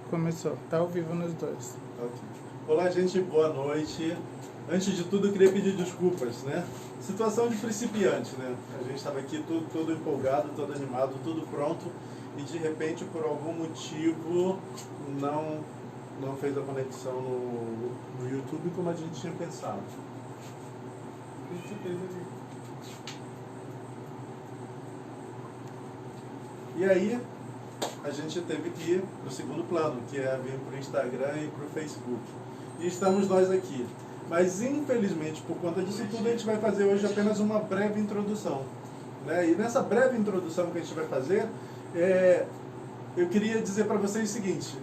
Começou, tá ao vivo nos dois. Ok. Olá, gente, boa noite. Antes de tudo, eu queria pedir desculpas, né? Situação de principiante, né? A gente estava aqui todo empolgado, todo animado, tudo pronto, e de repente, por algum motivo, não fez a conexão no YouTube como a gente tinha pensado. E aí, a gente teve que ir para o segundo plano, que é vir para o Instagram e para o Facebook. E estamos nós aqui. Mas, infelizmente, por conta disso tudo, a gente vai fazer hoje apenas uma breve introdução, né? E nessa breve introdução que a gente vai fazer, eu queria dizer para vocês o seguinte,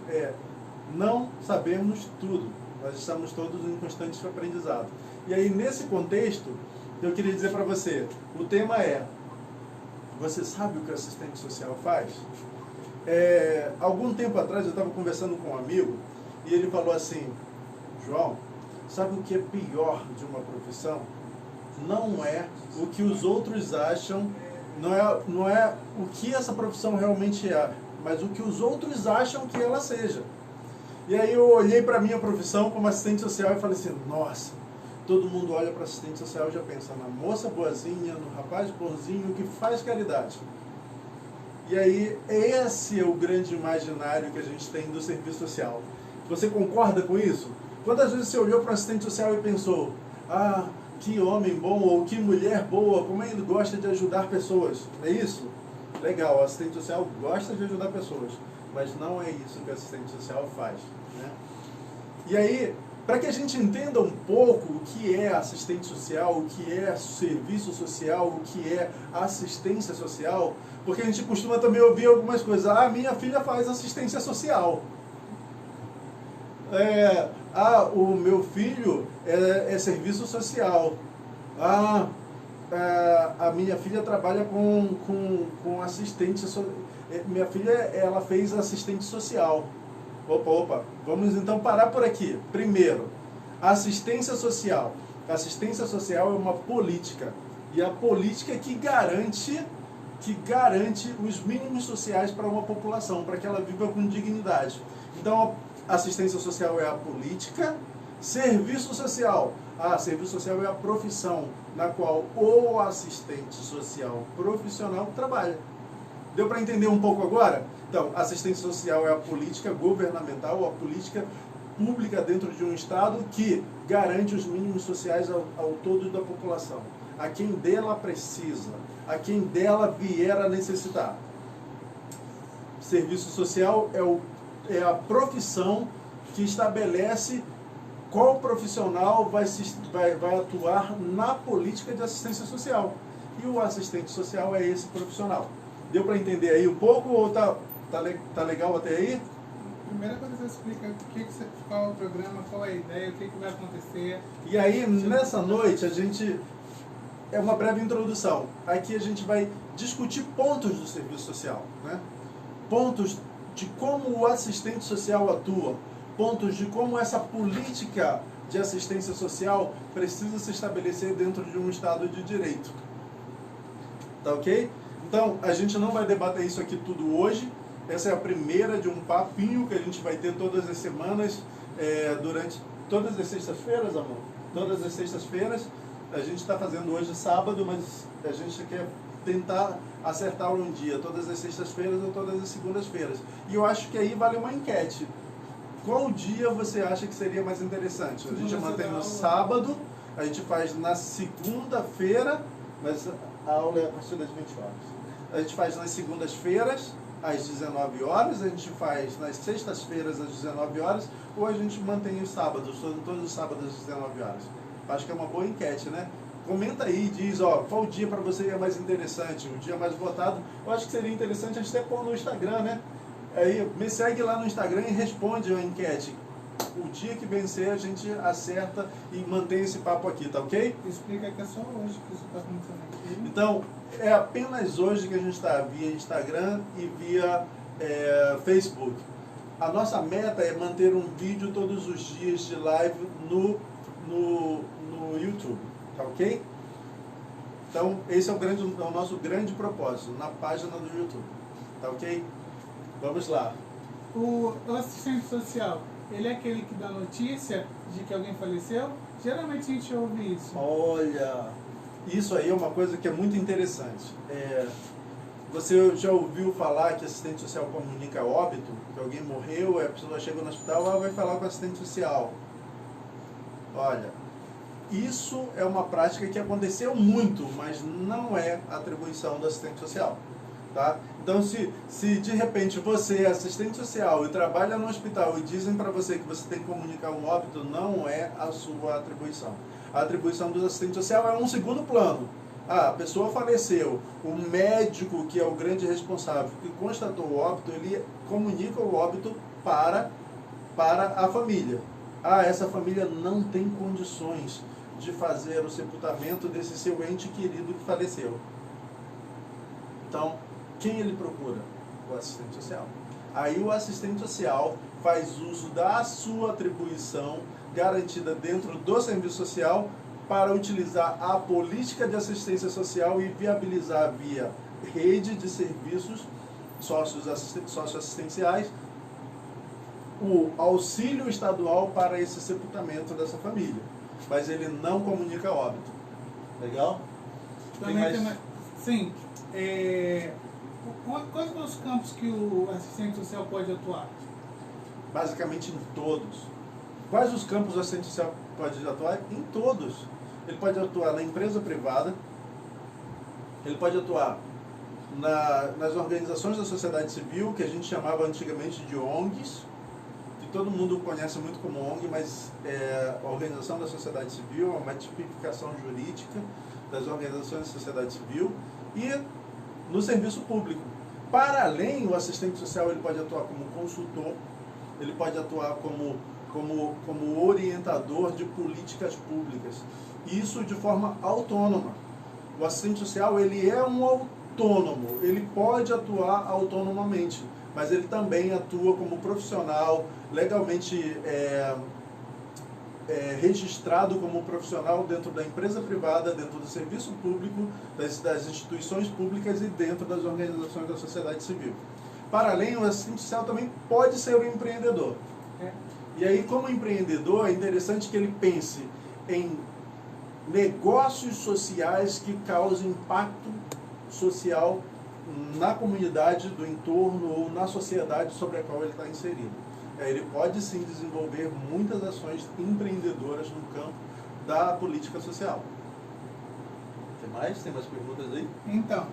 não sabemos tudo, nós estamos todos em constante aprendizado. E aí, nesse contexto, eu queria dizer para você, o tema você sabe o que o assistente social faz? Algum tempo atrás eu estava conversando com um amigo e ele falou assim, João, sabe o que é pior de uma profissão? Não é o que os outros acham, não é o que essa profissão realmente é, mas o que os outros acham que ela seja. E aí eu olhei para a minha profissão como assistente social e falei assim, nossa, todo mundo olha para assistente social e já pensa na moça boazinha, no rapaz bonzinho que faz caridade. E aí, esse é o grande imaginário que a gente tem do serviço social. Você concorda com isso? Quantas vezes você olhou para o assistente social e pensou, ah, que homem bom ou que mulher boa, como ele gosta de ajudar pessoas? É isso? Legal, o assistente social gosta de ajudar pessoas, mas não é isso que o assistente social faz, né? E aí, para que a gente entenda um pouco o que é assistente social, o que é serviço social, o que é assistência social, porque a gente costuma também ouvir algumas coisas. Ah, minha filha faz assistência social. O meu filho é serviço social. A minha filha trabalha com assistente social. Minha filha, ela fez assistente social. Opa, vamos então parar por aqui. Primeiro, assistência social. Assistência social é uma política. E a política é que garante os mínimos sociais para uma população, para que ela viva com dignidade. Então, assistência social é a política, serviço social. Serviço social é a profissão na qual o assistente social profissional trabalha. Deu para entender um pouco agora? Então, assistência social é a política governamental, a política pública dentro de um Estado que garante os mínimos sociais ao todo da população, a quem dela precisa, a quem dela vier a necessitar. Serviço social é a profissão que estabelece qual profissional vai atuar na política de assistência social. E o assistente social é esse profissional. Deu para entender aí um pouco ou tá legal até aí? Primeira coisa, você explica qual é o programa, qual é a ideia, o que vai acontecer. E aí, nessa noite, é uma breve introdução. Aqui a gente vai discutir pontos do serviço social, né? Pontos de como o assistente social atua, pontos de como essa política de assistência social precisa se estabelecer dentro de um Estado de direito. Tá ok? Então, a gente não vai debater isso aqui tudo hoje. Essa é a primeira de um papinho que a gente vai ter todas as semanas, durante todas as sextas-feiras, amor. Todas as sextas-feiras. A gente está fazendo hoje sábado, mas a gente quer tentar acertar um dia, todas as sextas-feiras ou todas as segundas-feiras. E eu acho que aí vale uma enquete. Qual dia você acha que seria mais interessante? A gente mantém no sábado, a gente faz na segunda-feira, mas a aula é a partir das 20 horas. A gente faz nas segundas-feiras, às 19 horas, a gente faz nas sextas-feiras, às 19 horas, ou a gente mantém os sábados, todos os sábados, às 19 horas. Acho que é uma boa enquete, né? Comenta aí, diz, qual dia para você é mais interessante, o dia mais votado. Eu acho que seria interessante a gente até pôr no Instagram, né? Aí, me segue lá no Instagram e responde a enquete. O dia que vencer, a gente acerta e mantém esse papo aqui, tá ok? Explica que é só hoje que isso está acontecendo aqui. Então, é apenas hoje que a gente está via Instagram e via Facebook. A nossa meta é manter um vídeo todos os dias de live no YouTube, tá ok? Então, esse é o nosso grande propósito, na página do YouTube, tá ok? Vamos lá. o assistente social, ele é aquele que dá notícia de que alguém faleceu? Geralmente a gente ouve isso. Olha, isso aí é uma coisa que é muito interessante. Você já ouviu falar que assistente social comunica óbito? Que alguém morreu, a pessoa chega no hospital, vai falar com o assistente social. Olha, isso é uma prática que aconteceu muito, mas não é atribuição do assistente social. Tá? Então, se de repente você é assistente social e trabalha no hospital e dizem para você que você tem que comunicar um óbito, não é a sua atribuição. A atribuição do assistente social é um segundo plano. A pessoa faleceu, o médico, que é o grande responsável, que constatou o óbito, ele comunica o óbito para a família. Essa família não tem condições de fazer o sepultamento desse seu ente querido que faleceu. Então, quem ele procura? O assistente social. Aí o assistente social faz uso da sua atribuição garantida dentro do serviço social para utilizar a política de assistência social e viabilizar via rede de serviços socioassistenciais o auxílio estadual para esse sepultamento dessa família. Mas ele não comunica óbito. Legal? Sim. Quais são os campos que o assistente social pode atuar? Basicamente em todos. Quais os campos o assistente social pode atuar? Em todos. Ele pode atuar na empresa privada, ele pode atuar nas organizações da sociedade civil, que a gente chamava antigamente de ONGs, que todo mundo conhece muito como ONG, mas a organização da sociedade civil é uma tipificação jurídica das organizações da sociedade civil, e no serviço público. Para além, o assistente social ele pode atuar como consultor, ele pode atuar como orientador de políticas públicas. Isso de forma autônoma. O assistente social ele é um autônomo, ele pode atuar autonomamente, mas ele também atua como profissional, legalmente registrado como profissional dentro da empresa privada, dentro do serviço público, das instituições públicas e dentro das organizações da sociedade civil. Para além, o assistente social também pode ser um empreendedor. E aí, como empreendedor, é interessante que ele pense em negócios sociais que causem impacto social na comunidade do entorno ou na sociedade sobre a qual ele está inserido. Ele pode sim desenvolver muitas ações empreendedoras no campo da política social. Tem mais? Tem mais perguntas aí? Então,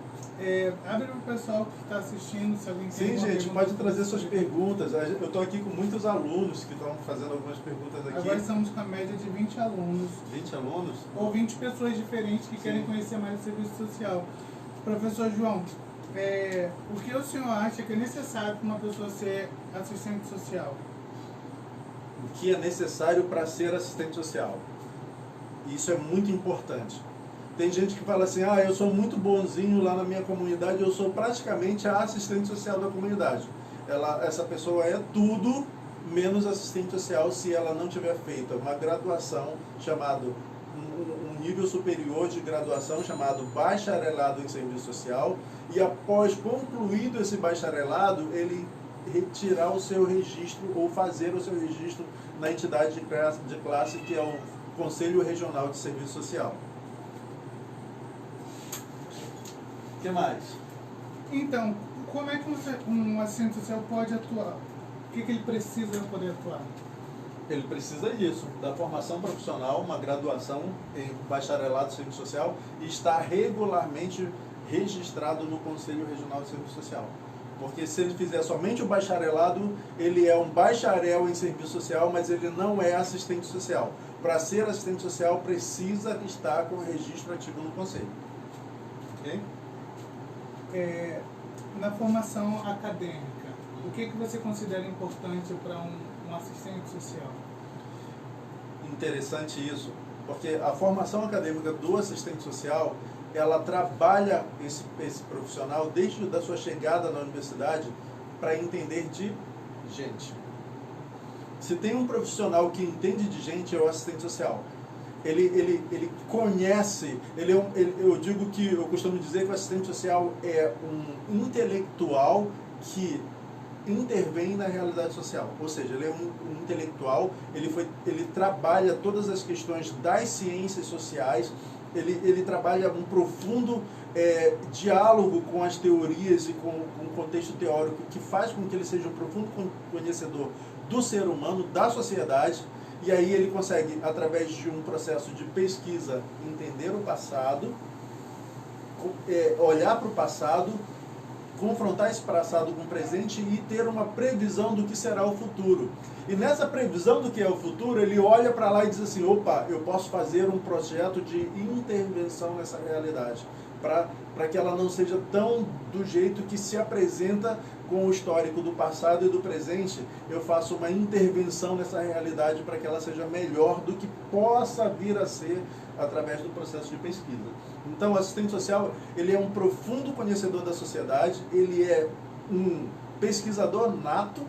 abre para o pessoal que está assistindo, se alguém tem. Sim, gente, pode trazer suas perguntas. Eu estou aqui com muitos alunos que estão fazendo algumas perguntas aqui. Agora estamos com a média de 20 alunos. 20 alunos? Ou 20 pessoas diferentes que querem conhecer mais o serviço social. Professor João, o que o senhor acha que é necessário para uma pessoa ser assistente social? O que é necessário para ser assistente social? Isso é muito importante. Tem gente que fala assim, eu sou muito bonzinho lá na minha comunidade, eu sou praticamente a assistente social da comunidade. Essa pessoa é tudo menos assistente social se ela não tiver feito uma graduação chamado, um nível superior de graduação chamado bacharelado em serviço social, e após concluído esse bacharelado, ele retirar o seu registro ou fazer o seu registro na entidade de classe que é o Conselho Regional de Serviço Social. O que mais? Então, como é que um assistente social pode atuar? O que ele precisa para poder atuar? Ele precisa disso, da formação profissional, uma graduação em bacharelado de serviço social, e estar regularmente registrado no Conselho Regional de Serviço Social. Porque se ele fizer somente o bacharelado, ele é um bacharel em serviço social, mas ele não é assistente social. Para ser assistente social, precisa estar com o registro ativo no Conselho. Ok? Na formação acadêmica, o que você considera importante para um assistente social? Interessante isso, porque a formação acadêmica do assistente social, ela trabalha esse profissional desde a sua chegada na universidade para entender de gente. Se tem um profissional que entende de gente, é o assistente social. Ele conhece, eu costumo dizer que o assistente social é um intelectual que intervém na realidade social, ou seja, ele é um intelectual, ele trabalha todas as questões das ciências sociais, ele trabalha um profundo diálogo com as teorias e com o contexto teórico que faz com que ele seja um profundo conhecedor do ser humano, da sociedade, e aí ele consegue, através de um processo de pesquisa, entender o passado, olhar para o passado, confrontar esse passado com o presente e ter uma previsão do que será o futuro. E nessa previsão do que é o futuro, ele olha para lá e diz assim, opa, eu posso fazer um projeto de intervenção nessa realidade, para que ela não seja tão do jeito que se apresenta com o histórico do passado e do presente. Eu faço uma intervenção nessa realidade para que ela seja melhor do que possa vir a ser através do processo de pesquisa. Então, o assistente social, ele é um profundo conhecedor da sociedade, ele é um pesquisador nato,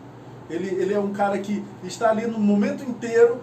ele é um cara que está ali no momento inteiro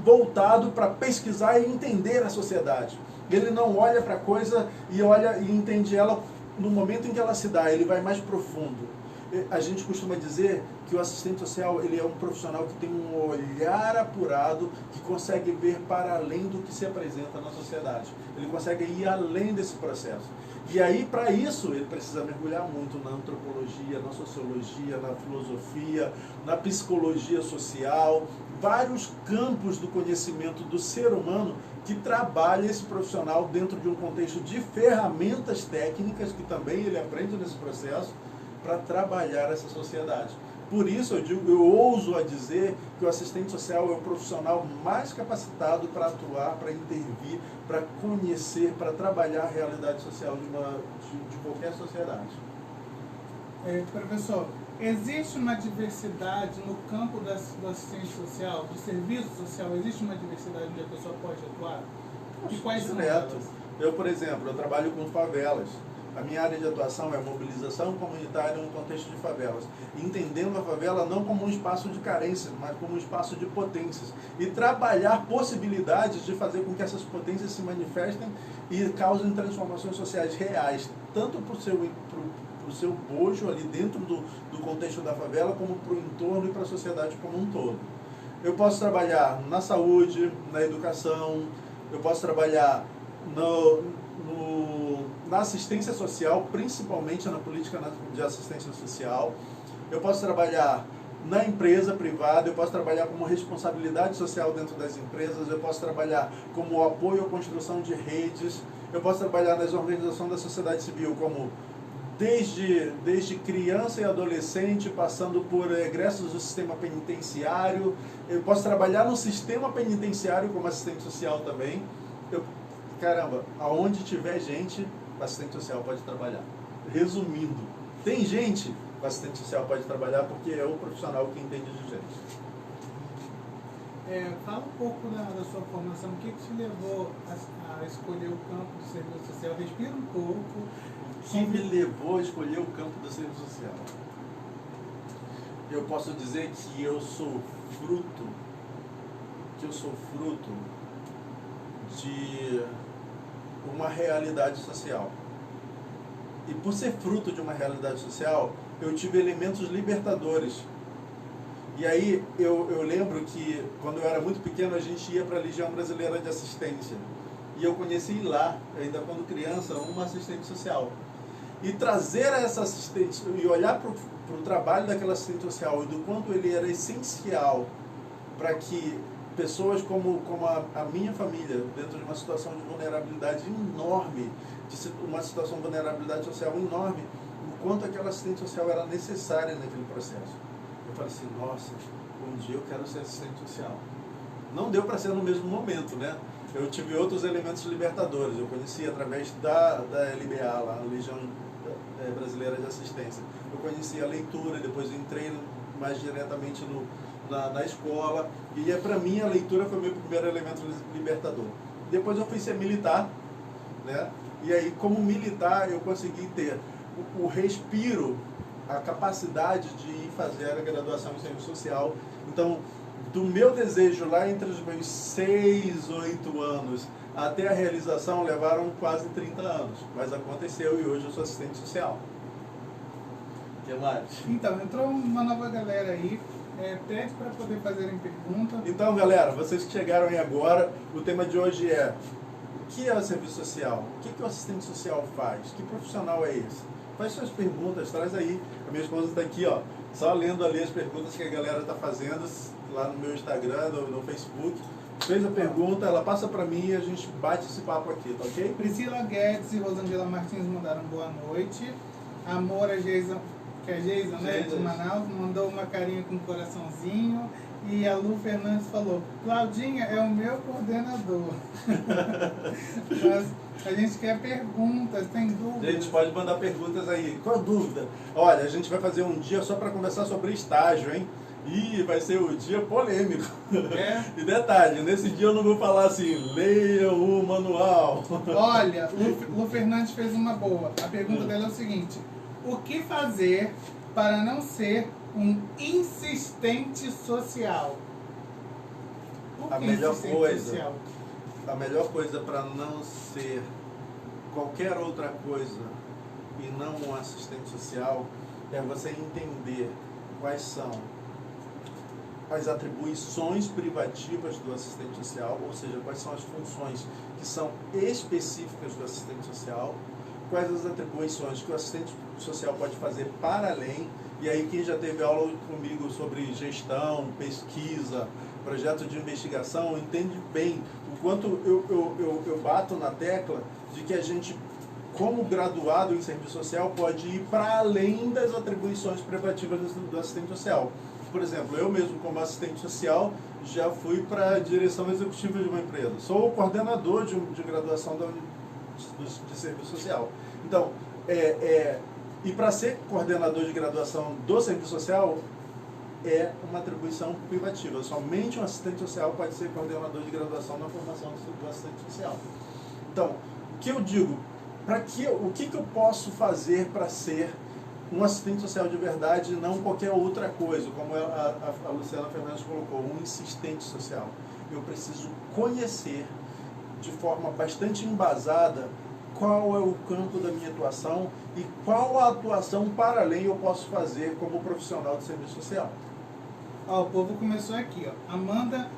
voltado para pesquisar e entender a sociedade. Ele não olha para a coisa e olha e entende ela no momento em que ela se dá, ele vai mais profundo. A gente costuma dizer que o assistente social, ele é um profissional que tem um olhar apurado, que consegue ver para além do que se apresenta na sociedade. Ele consegue ir além desse processo. E aí, para isso, ele precisa mergulhar muito na antropologia, na sociologia, na filosofia, na psicologia social, vários campos do conhecimento do ser humano que trabalha esse profissional dentro de um contexto de ferramentas técnicas, que também ele aprende nesse processo, para trabalhar essa sociedade. Por isso eu ouso a dizer que o assistente social é o profissional mais capacitado para atuar, para intervir, para conhecer, para trabalhar a realidade social de qualquer sociedade. Professor, existe uma diversidade no campo do assistente social, do serviço social? Existe uma diversidade onde a pessoa pode atuar? E quais são elas? Eu, por exemplo, eu trabalho com favelas. A minha área de atuação é mobilização comunitária no contexto de favelas, entendendo a favela não como um espaço de carência, mas como um espaço de potências, e trabalhar possibilidades de fazer com que essas potências se manifestem e causem transformações sociais reais, tanto para o seu bojo ali dentro do contexto da favela, como para o entorno e para a sociedade como um todo. Eu posso trabalhar na saúde, na educação, eu posso trabalhar na assistência social, principalmente na política de assistência social. Eu posso trabalhar na empresa privada, eu posso trabalhar como responsabilidade social dentro das empresas, eu posso trabalhar como apoio à construção de redes, eu posso trabalhar nas organizações da sociedade civil, como desde criança e adolescente, passando por egressos do sistema penitenciário. Eu posso trabalhar no sistema penitenciário como assistente social também. Caramba, aonde tiver gente, o assistente social pode trabalhar. Resumindo, tem gente, o assistente social pode trabalhar porque é o profissional que entende de gente. Fala um pouco da sua formação, o que te levou a escolher o campo do serviço social? Respira um pouco. O que me levou a escolher o campo do serviço social? Eu posso dizer que eu sou fruto de uma realidade social. E por ser fruto de uma realidade social, eu tive elementos libertadores. E aí eu lembro que quando eu era muito pequeno, a gente ia para a Legião Brasileira de Assistência. E eu conheci lá, ainda quando criança, uma assistente social. E trazer essa assistente, e olhar para o trabalho daquela assistente social e do quanto ele era essencial para que pessoas como a minha família, dentro de uma situação de vulnerabilidade enorme, uma situação de vulnerabilidade social enorme, o quanto aquela assistente social era necessária naquele processo. Eu falei assim, nossa, um dia eu quero ser assistente social. Não deu para ser no mesmo momento, né? Eu tive outros elementos libertadores. Eu conheci através da LBA, lá, a Legião Brasileira de Assistência. Eu conheci a leitura, depois eu entrei mais diretamente na escola, e para mim a leitura foi o meu primeiro elemento libertador. Depois eu fui ser militar, né? E aí como militar eu consegui ter o respiro, a capacidade de ir fazer a graduação em serviço social. Então, do meu desejo lá entre os meus 6, 8 anos até a realização levaram quase 30 anos, mas aconteceu e hoje eu sou assistente social. que mais? Então, entrou uma nova galera aí. Pede para poder fazerem perguntas. Então, galera, vocês que chegaram aí agora, o tema de hoje é: o que é o serviço social? O que o assistente social faz? Que profissional é esse? Faz suas perguntas, traz aí. A minha esposa está aqui, ó, só lendo ali as perguntas que a galera está fazendo lá no meu Instagram, no Facebook. Fez a pergunta, ela passa para mim e a gente bate esse papo aqui, tá ok? Priscila Guedes e Rosângela Martins mandaram boa noite. A Moura Geisa, que é Geisa, né, de Manaus, mandou uma carinha com um coraçãozinho. E a Lu Fernandes falou: Claudinha é o meu coordenador. Mas a gente quer perguntas, tem dúvidas? Gente, pode mandar perguntas aí. Qual a dúvida? Olha, a gente vai fazer um dia só para conversar sobre estágio, hein? E vai ser o dia polêmico. E detalhe, nesse dia eu não vou falar assim, leia o manual. Olha, Lu Fernandes fez uma boa. A pergunta dela é o seguinte: o que fazer para não ser um insistente social? A melhor coisa para não ser qualquer outra coisa e não um assistente social é você entender quais são as atribuições privativas do assistente social, ou seja, quais são as funções que são específicas do assistente social, quais as atribuições que o assistente social pode fazer para além. E aí quem já teve aula comigo sobre gestão, pesquisa, projeto de investigação, entende bem o quanto eu bato na tecla de que a gente, como graduado em serviço social, pode ir para além das atribuições privativas do assistente social. Por exemplo, eu mesmo como assistente social já fui para a direção executiva de uma empresa. Sou o coordenador de graduação de serviço social. Então, e para ser coordenador de graduação do serviço social é uma atribuição privativa. Somente um assistente social pode ser coordenador de graduação na formação do assistente social. Então, o que eu digo? O que eu posso fazer para ser um assistente social de verdade e não qualquer outra coisa, como a Luciana Fernandes colocou, um insistente social? Eu preciso conhecer de forma bastante embasada qual é o campo da minha atuação e qual a atuação para além eu posso fazer como profissional de serviço social. Ó, o povo começou aqui, ó. Amanda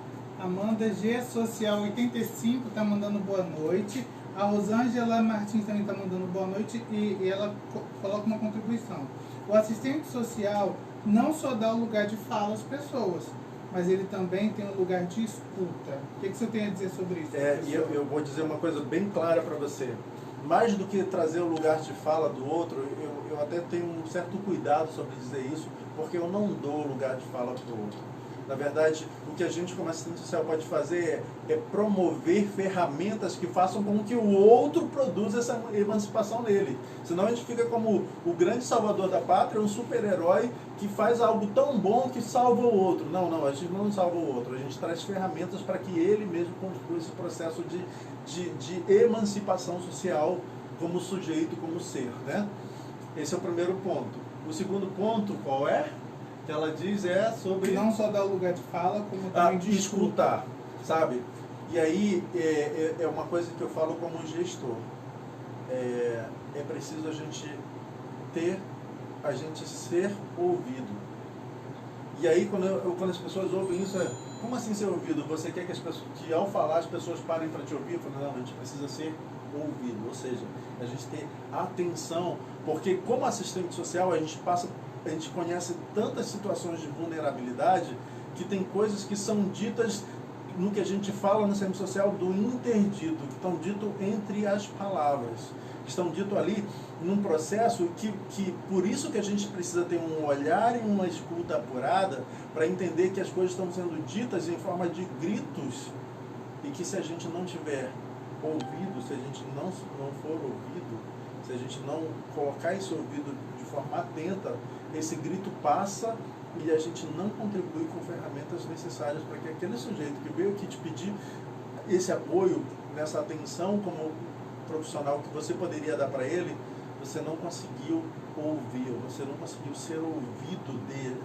G Social 85 está mandando boa noite. A Rosângela Martins também está mandando boa noite e ela coloca uma contribuição. O assistente social não só dá o lugar de fala às pessoas, mas ele também tem um lugar de escuta. O que você tem a dizer sobre isso? E eu vou dizer uma coisa bem clara para você. Mais do que trazer o lugar de fala do outro, eu até tenho um certo cuidado sobre dizer isso, porque eu não dou o lugar de fala para o outro. Na verdade, o que a gente como assistente social pode fazer é promover ferramentas que façam com que o outro produza essa emancipação nele. Senão a gente fica como o grande salvador da pátria, um super-herói que faz algo tão bom que salva o outro. Não, a gente não salva o outro. A gente traz ferramentas para que ele mesmo construa esse processo de emancipação social como sujeito, como ser, né? Esse é o primeiro ponto. O segundo ponto, qual é? Que ela diz sobre... Não só dar o lugar de fala, como também de escutar, sabe? E aí é uma coisa que eu falo como gestor. É preciso a gente ser ouvido. E aí quando as pessoas ouvem isso, como assim ser ouvido? Você quer que ao falar as pessoas parem para te ouvir? Eu falo, não, a gente precisa ser ouvido. Ou seja, a gente ter atenção, porque como assistente social a gente conhece tantas situações de vulnerabilidade que tem coisas que são ditas no que a gente fala no serviço social do interdito, que estão dito entre as palavras, que estão dito ali num processo que por isso que a gente precisa ter um olhar e uma escuta apurada para entender que as coisas estão sendo ditas em forma de gritos e que se a gente não tiver ouvido, se a gente não for ouvido, se a gente não colocar esse ouvido de forma atenta, esse grito passa e a gente não contribui com ferramentas necessárias para que aquele sujeito que veio aqui te pedir esse apoio, nessa atenção como profissional que você poderia dar para ele, você não conseguiu ouvir, você não conseguiu ser ouvido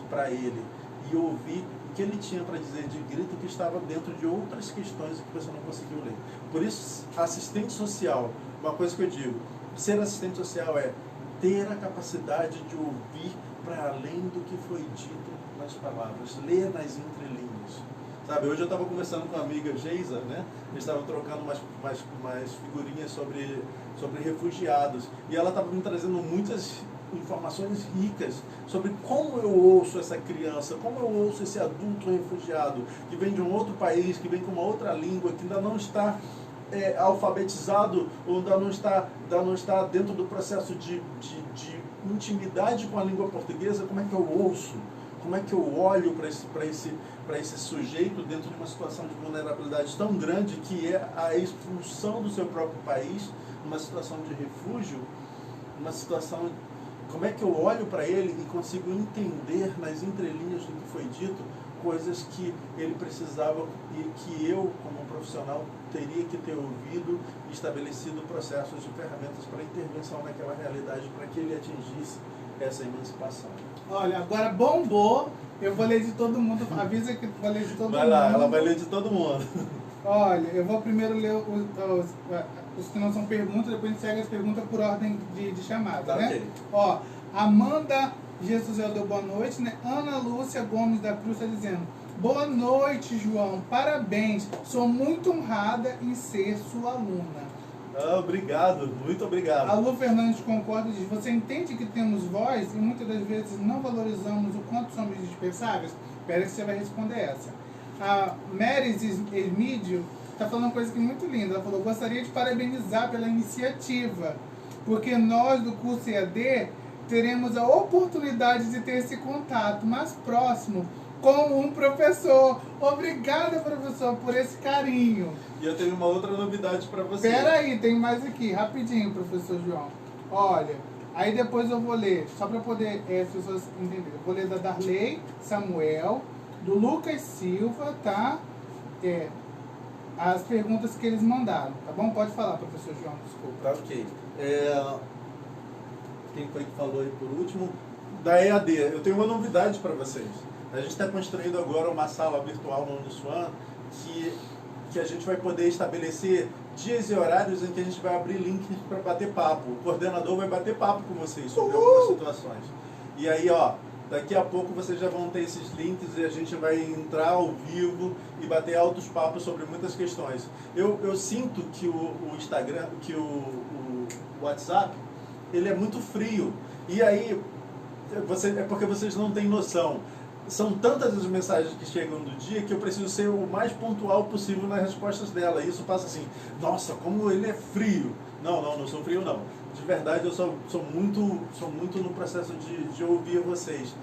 para ele e ouvir o que ele tinha para dizer de grito que estava dentro de outras questões que você não conseguiu ler. Por isso, assistente social, uma coisa que eu digo, ser assistente social é ter a capacidade de ouvir para além do que foi dito nas palavras, ler nas entrelinhas. Sabe, hoje eu estava conversando com a amiga Geisa, né? Eles estavam trocando umas figurinhas sobre refugiados. E ela estava me trazendo muitas informações ricas sobre como eu ouço essa criança, como eu ouço esse adulto refugiado, que vem de um outro país, que vem com uma outra língua, que ainda não está alfabetizado, ou ainda não está dentro do processo de intimidade com a língua portuguesa. Como é que eu ouço? Como é que eu olho para esse sujeito dentro de uma situação de vulnerabilidade tão grande, que é a expulsão do seu próprio país, uma situação de refúgio, uma situação... Como é que eu olho para ele e consigo entender nas entrelinhas do que foi dito coisas que ele precisava e que eu, como profissional, teria que ter ouvido e estabelecido processos de ferramentas para intervenção naquela realidade, para que ele atingisse essa emancipação. Olha, agora bombou, eu vou ler de todo mundo, avisa que vou ler de todo mundo. Vai lá, ela vai ler de todo mundo. Olha, eu vou primeiro ler os que não são perguntas, depois a gente segue as perguntas por ordem de chamada, Tá, né? okay. Ó, Amanda Jesus deu boa noite, né? Ana Lúcia Gomes da Cruz está dizendo: boa noite, João, parabéns, sou muito honrada em ser sua aluna. Obrigado, muito obrigado. A Lu Fernandes concorda e diz: você entende que temos voz e muitas das vezes não valorizamos o quanto somos indispensáveis? Espera que você vai responder essa. A Meris Hermídio está falando uma coisa que é muito linda. Ela falou: gostaria de parabenizar pela iniciativa, porque nós do curso EAD teremos a oportunidade de ter esse contato mais próximo com um professor. Obrigada, professor, por esse carinho. E eu tenho uma outra novidade para você. Espera aí, tem mais aqui, rapidinho, professor João. Olha, aí depois eu vou ler, só para poder as pessoas entenderem. Eu vou ler da Darley Samuel, do Lucas Silva, tá? As perguntas que eles mandaram, tá bom? Pode falar, professor João, desculpa. Tá, ok. Quem foi que falou aí por último? Da EAD. Eu tenho uma novidade para vocês. A gente está construindo agora uma sala virtual no Uniswan que a gente vai poder estabelecer dias e horários em que a gente vai abrir links para bater papo. O coordenador vai bater papo com vocês sobre algumas situações. E aí, ó, daqui a pouco vocês já vão ter esses links e a gente vai entrar ao vivo e bater altos papos sobre muitas questões. Eu sinto que o Instagram, que o WhatsApp, ele é muito frio. E aí, é porque vocês não têm noção. São tantas as mensagens que chegam do dia que eu preciso ser o mais pontual possível nas respostas dela. E isso passa assim: nossa, como ele é frio. Não sou frio não. De verdade, eu sou muito no processo de ouvir vocês.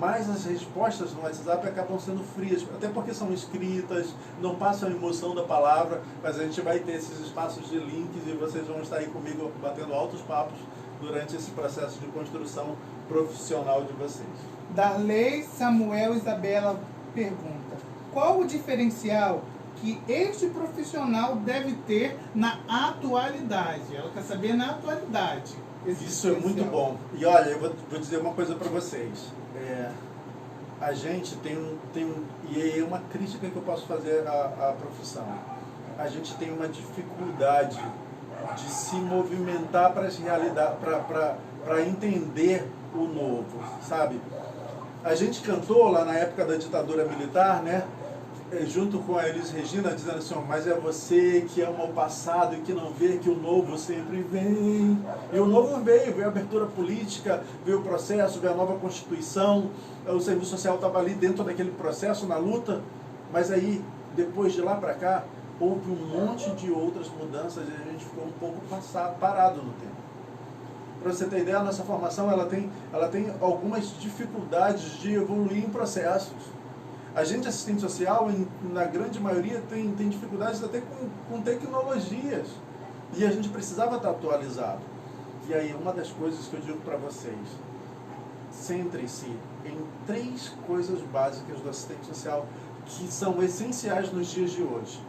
Mas as respostas no WhatsApp acabam sendo frias, até porque são escritas, não passam a emoção da palavra, mas a gente vai ter esses espaços de links e vocês vão estar aí comigo batendo altos papos durante esse processo de construção profissional de vocês. Darley Samuel Isabela pergunta: qual o diferencial que este profissional deve ter na atualidade? Ela quer saber na atualidade. Isso é muito bom. E olha, eu vou dizer uma coisa para vocês. A gente e é uma crítica que eu posso fazer à profissão. A gente tem uma dificuldade de se movimentar para as realidades, para entender o novo, sabe? A gente cantou lá na época da ditadura militar, né? Junto com a Elis Regina, dizendo assim: mas é você que ama o passado e que não vê que o novo sempre vem. E o novo veio a abertura política, veio o processo, veio a nova Constituição, o serviço social estava ali dentro daquele processo, na luta, mas aí, depois de lá para cá, houve um monte de outras mudanças e a gente ficou um pouco parado no tempo. Para você ter ideia, a nossa formação ela tem algumas dificuldades de evoluir em processos. A gente, assistente social, na grande maioria, tem dificuldades até com tecnologias. E a gente precisava estar atualizado. E aí, uma das coisas que eu digo para vocês: centre-se em 3 coisas básicas do assistente social que são essenciais nos dias de hoje.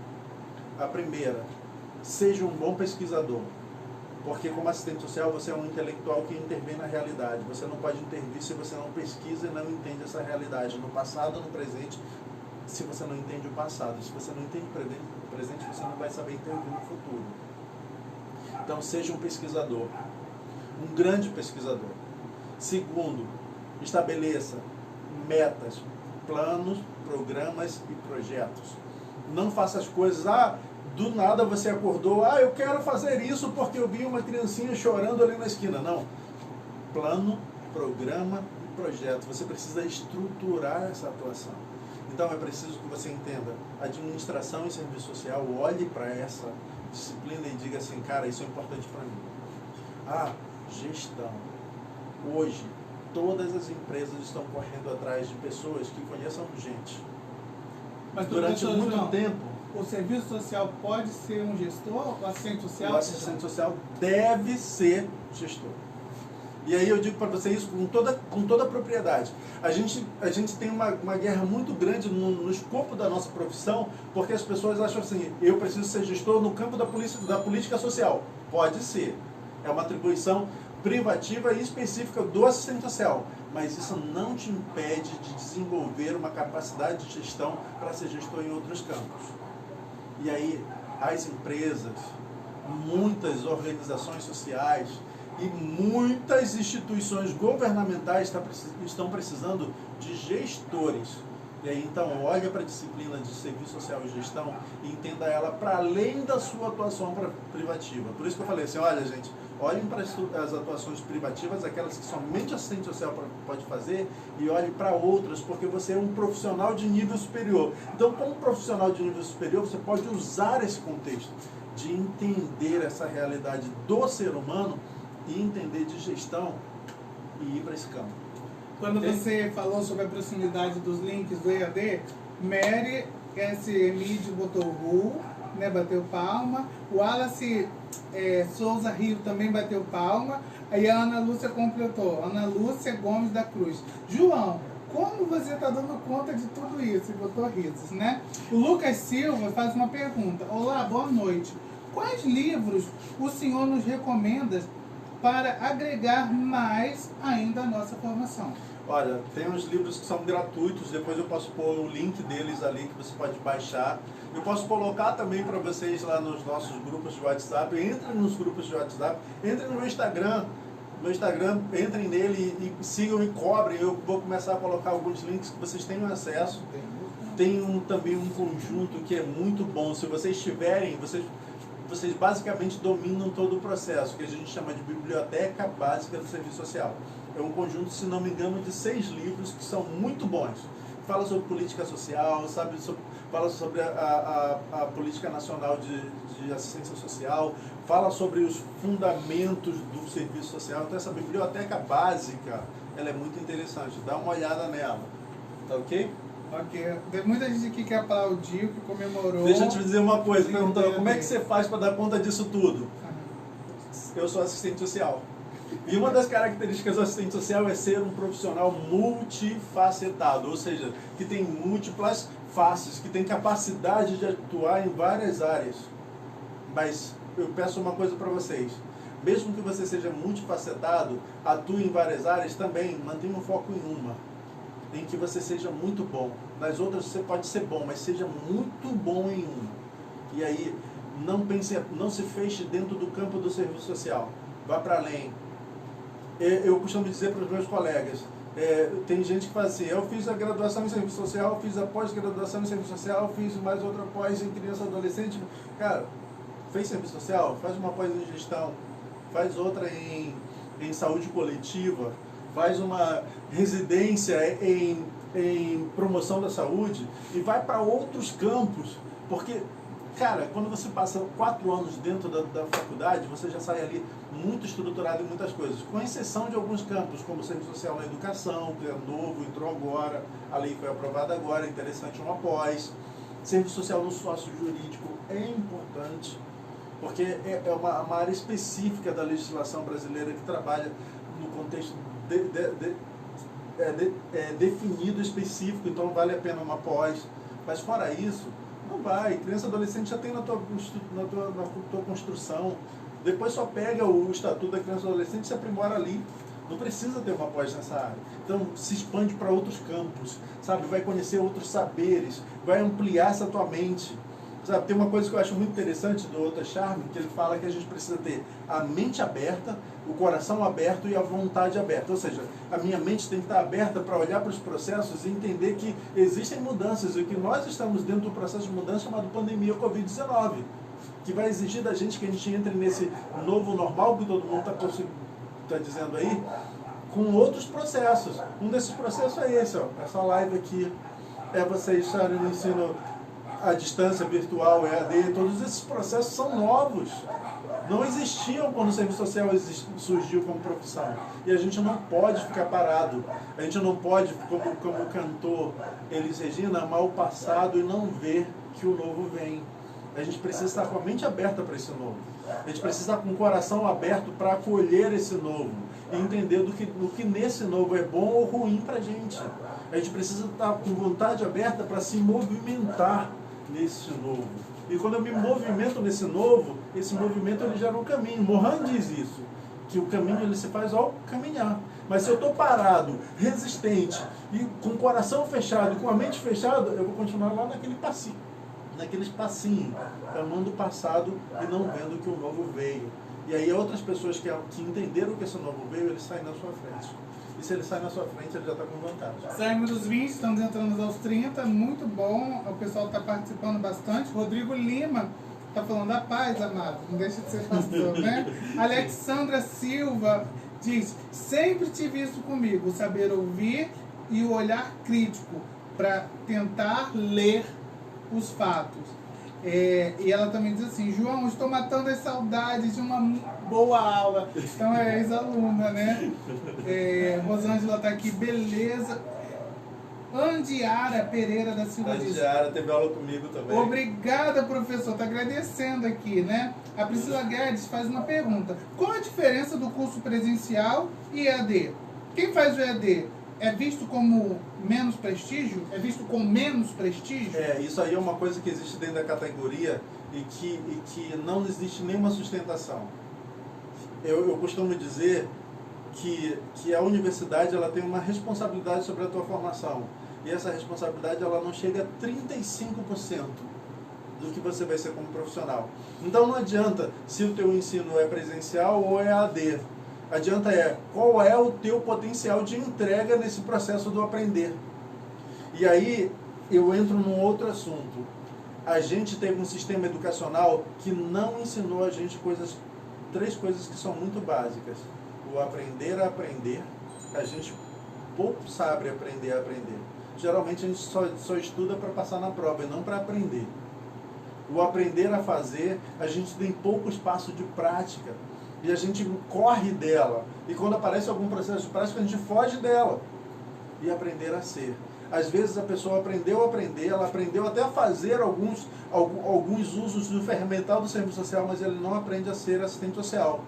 A primeira: seja um bom pesquisador. Porque como assistente social você é um intelectual que intervém na realidade. Você não pode intervir se você não pesquisa e não entende essa realidade, no passado, no presente, se você não entende o passado. Se você não entende o presente, você não vai saber intervir no futuro. Então seja um pesquisador, um grande pesquisador. Segundo, Estabeleça metas, planos, programas e projetos. Não faça as coisas, do nada você acordou, eu quero fazer isso porque eu vi uma criancinha chorando ali na esquina. Não. Plano, programa e projeto. Você precisa estruturar essa atuação. Então é preciso que você entenda, administração e serviço social, olhe para essa disciplina e diga assim, cara, isso é importante para mim. Gestão. Hoje, todas as empresas estão correndo atrás de pessoas que conheçam gente. Mas durante muito tempo, o serviço social pode ser um gestor? O assistente social? O assistente social deve ser gestor. E aí eu digo para você isso com toda a propriedade. A gente tem uma guerra muito grande no escopo da nossa profissão, porque as pessoas acham assim, eu preciso ser gestor no campo da política social. Pode ser. É uma atribuição privativa e específica do assistente social. Mas isso não te impede de desenvolver uma capacidade de gestão para ser gestor em outros campos. E aí, as empresas, muitas organizações sociais e muitas instituições governamentais estão precisando de gestores. E aí, então, olha para a disciplina de serviço social e gestão e entenda ela para além da sua atuação privativa. Por isso que eu falei assim, olha, gente, olhem para as atuações privativas, aquelas que somente o assistente social pode fazer, e olhem para outras, porque você é um profissional de nível superior. Então, como profissional de nível superior, você pode usar esse contexto de entender essa realidade do ser humano e entender de gestão e ir para esse campo. Quando você falou sobre a proximidade dos links do EAD, Mary SMID botou né, bateu palma. O Wallace Souza Rio também bateu palma. Aí a Ana Lúcia completou, Ana Lúcia Gomes da Cruz. João, como você está dando conta de tudo isso? E botou risos, né? O Lucas Silva faz uma pergunta. Olá, boa noite. Quais livros o senhor nos recomenda para agregar mais ainda a nossa formação? Olha, tem uns livros que são gratuitos, depois eu posso pôr o link deles ali que você pode baixar. Eu posso colocar também para vocês lá nos nossos grupos de WhatsApp. Entrem nos grupos de WhatsApp, entrem no meu Instagram. Entrem nele e sigam e cobrem. Eu vou começar a colocar alguns links que vocês tenham acesso. Tem também um conjunto que é muito bom. Se vocês tiverem, vocês basicamente dominam todo o processo, que a gente chama de Biblioteca Básica do Serviço Social. É um conjunto, se não me engano, de 6 livros que são muito bons. Fala sobre política social, fala sobre a política nacional de assistência social, fala sobre os fundamentos do serviço social. Então essa biblioteca básica, ela é muito interessante. Dá uma olhada nela. Tá ok? Ok. Tem muita gente aqui que aplaudiu, que comemorou. Deixa eu te dizer uma coisa, perguntando como é que você faz para dar conta disso tudo? Eu sou assistente social. E uma das características do assistente social é ser um profissional multifacetado, ou seja, que tem múltiplas faces, que tem capacidade de atuar em várias áreas. Mas eu peço uma coisa para vocês, mesmo que você seja multifacetado, atue em várias áreas também, mantenha um foco em uma, em que você seja muito bom. Nas outras você pode ser bom, mas seja muito bom em uma. E aí, não se feche dentro do campo do serviço social, vá para além. Eu costumo dizer para os meus colegas, tem gente que fala assim, eu fiz a graduação em serviço social, fiz a pós-graduação em serviço social, fiz mais outra pós em criança e adolescente. Cara, fez serviço social, faz uma pós em gestão, faz outra em saúde coletiva, faz uma residência em promoção da saúde e vai para outros campos, porque, cara, quando você passa 4 anos dentro da faculdade, você já sai ali muito estruturado em muitas coisas, com exceção de alguns campos, como o serviço social na educação, que é novo, entrou agora, a lei foi aprovada agora, é interessante uma pós. Serviço social no sócio jurídico é importante, porque é uma área específica da legislação brasileira que trabalha no contexto definido, específico, então vale a pena uma pós. Mas fora isso, não vai. Criança e adolescente já tem na tua construção. Depois só pega o estatuto da criança e adolescente e se aprimora ali. Não precisa ter uma pós nessa área. Então se expande para outros campos, sabe? Vai conhecer outros saberes, vai ampliar essa tua mente. Sabe, tem uma coisa que eu acho muito interessante do Otto Scharmer, que ele fala que a gente precisa ter a mente aberta, o coração aberto e a vontade aberta. Ou seja, a minha mente tem que estar aberta para olhar para os processos e entender que existem mudanças e que nós estamos dentro do processo de mudança chamado pandemia Covid-19, que vai exigir da gente que a gente entre nesse novo normal que todo mundo está dizendo aí, com outros processos. Um desses processos é esse, ó, essa live aqui, é vocês estarem no ensino à distância, virtual, EAD, todos esses processos são novos. Não existiam quando o serviço social surgiu como profissão. E a gente não pode ficar parado. A gente não pode, como o cantor Elis Regina, amar o passado e não ver que o novo vem. A gente precisa estar com a mente aberta para esse novo. A gente precisa estar com o coração aberto para acolher esse novo. E entender do que nesse novo é bom ou ruim para a gente. A gente precisa estar com vontade aberta para se movimentar nesse novo. E quando eu me movimento nesse novo, esse movimento ele gera um caminho. Mohan diz isso, que o caminho ele se faz ao caminhar. Mas se eu estou parado, resistente, e com o coração fechado, com a mente fechada, eu vou continuar lá naquele passinho, amando o passado e não vendo que o novo veio. E aí outras pessoas que entenderam que esse novo veio, eles saem na sua frente. E se ele sai na sua frente, ele já está com vantagem. Saímos dos 20, estamos entrando aos 30, muito bom, o pessoal está participando bastante. Rodrigo Lima está falando a paz, amado, não deixa de ser pastor, né? Alexandra Silva diz, sempre tive isso comigo, o saber ouvir e o olhar crítico para tentar ler os fatos. E ela também diz assim, João, estou matando as saudades de uma boa aula. Então é ex-aluna, né? Rosângela está aqui, beleza. Andiara Pereira da Silva diz, Andiara teve aula comigo também. obrigada, professor, está agradecendo aqui, né? A Priscila Guedes faz uma pergunta, qual a diferença do curso presencial e EAD? Quem faz o EAD é visto como menos prestígio? É visto com menos prestígio? Isso aí é uma coisa que existe dentro da categoria e que não existe nenhuma sustentação. Eu costumo dizer que a universidade ela tem uma responsabilidade sobre a tua formação. E essa responsabilidade ela não chega a 35% do que você vai ser como profissional. Então não adianta se o teu ensino é presencial ou é AD. Adianta qual é o teu potencial de entrega nesse processo do aprender. E aí eu entro num outro assunto. A gente teve um sistema educacional que não ensinou a gente três coisas que são muito básicas. O aprender a aprender, a gente pouco sabe aprender a aprender. Geralmente a gente só estuda para passar na prova e não para aprender. O aprender a fazer, a gente tem pouco espaço de prática. E a gente corre dela. E quando aparece algum processo de prática, a gente foge dela. E aprender a ser. Às vezes a pessoa aprendeu a aprender, ela aprendeu até a fazer alguns usos do ferramental do serviço social, mas ele não aprende a ser assistente social.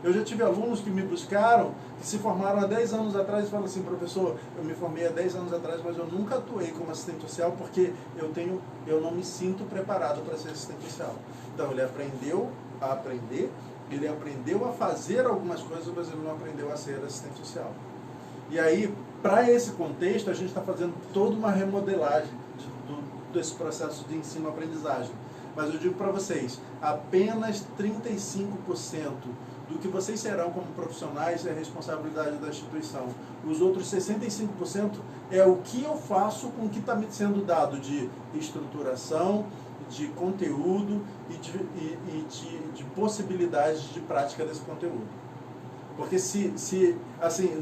Eu já tive alunos que me buscaram, que se formaram há 10 anos atrás e falam assim, professor, eu me formei há 10 anos atrás, mas eu nunca atuei como assistente social porque eu não me sinto preparado para ser assistente social. Então ele aprendeu a aprender, ele aprendeu a fazer algumas coisas, mas ele não aprendeu a ser assistente social. E aí, para esse contexto, a gente está fazendo toda uma remodelagem desse processo de ensino-aprendizagem. Mas eu digo para vocês, apenas 35% do que vocês serão como profissionais é responsabilidade da instituição. Os outros 65% é o que eu faço com o que está me sendo dado de estruturação, de conteúdo e de possibilidades de prática desse conteúdo. Porque assim,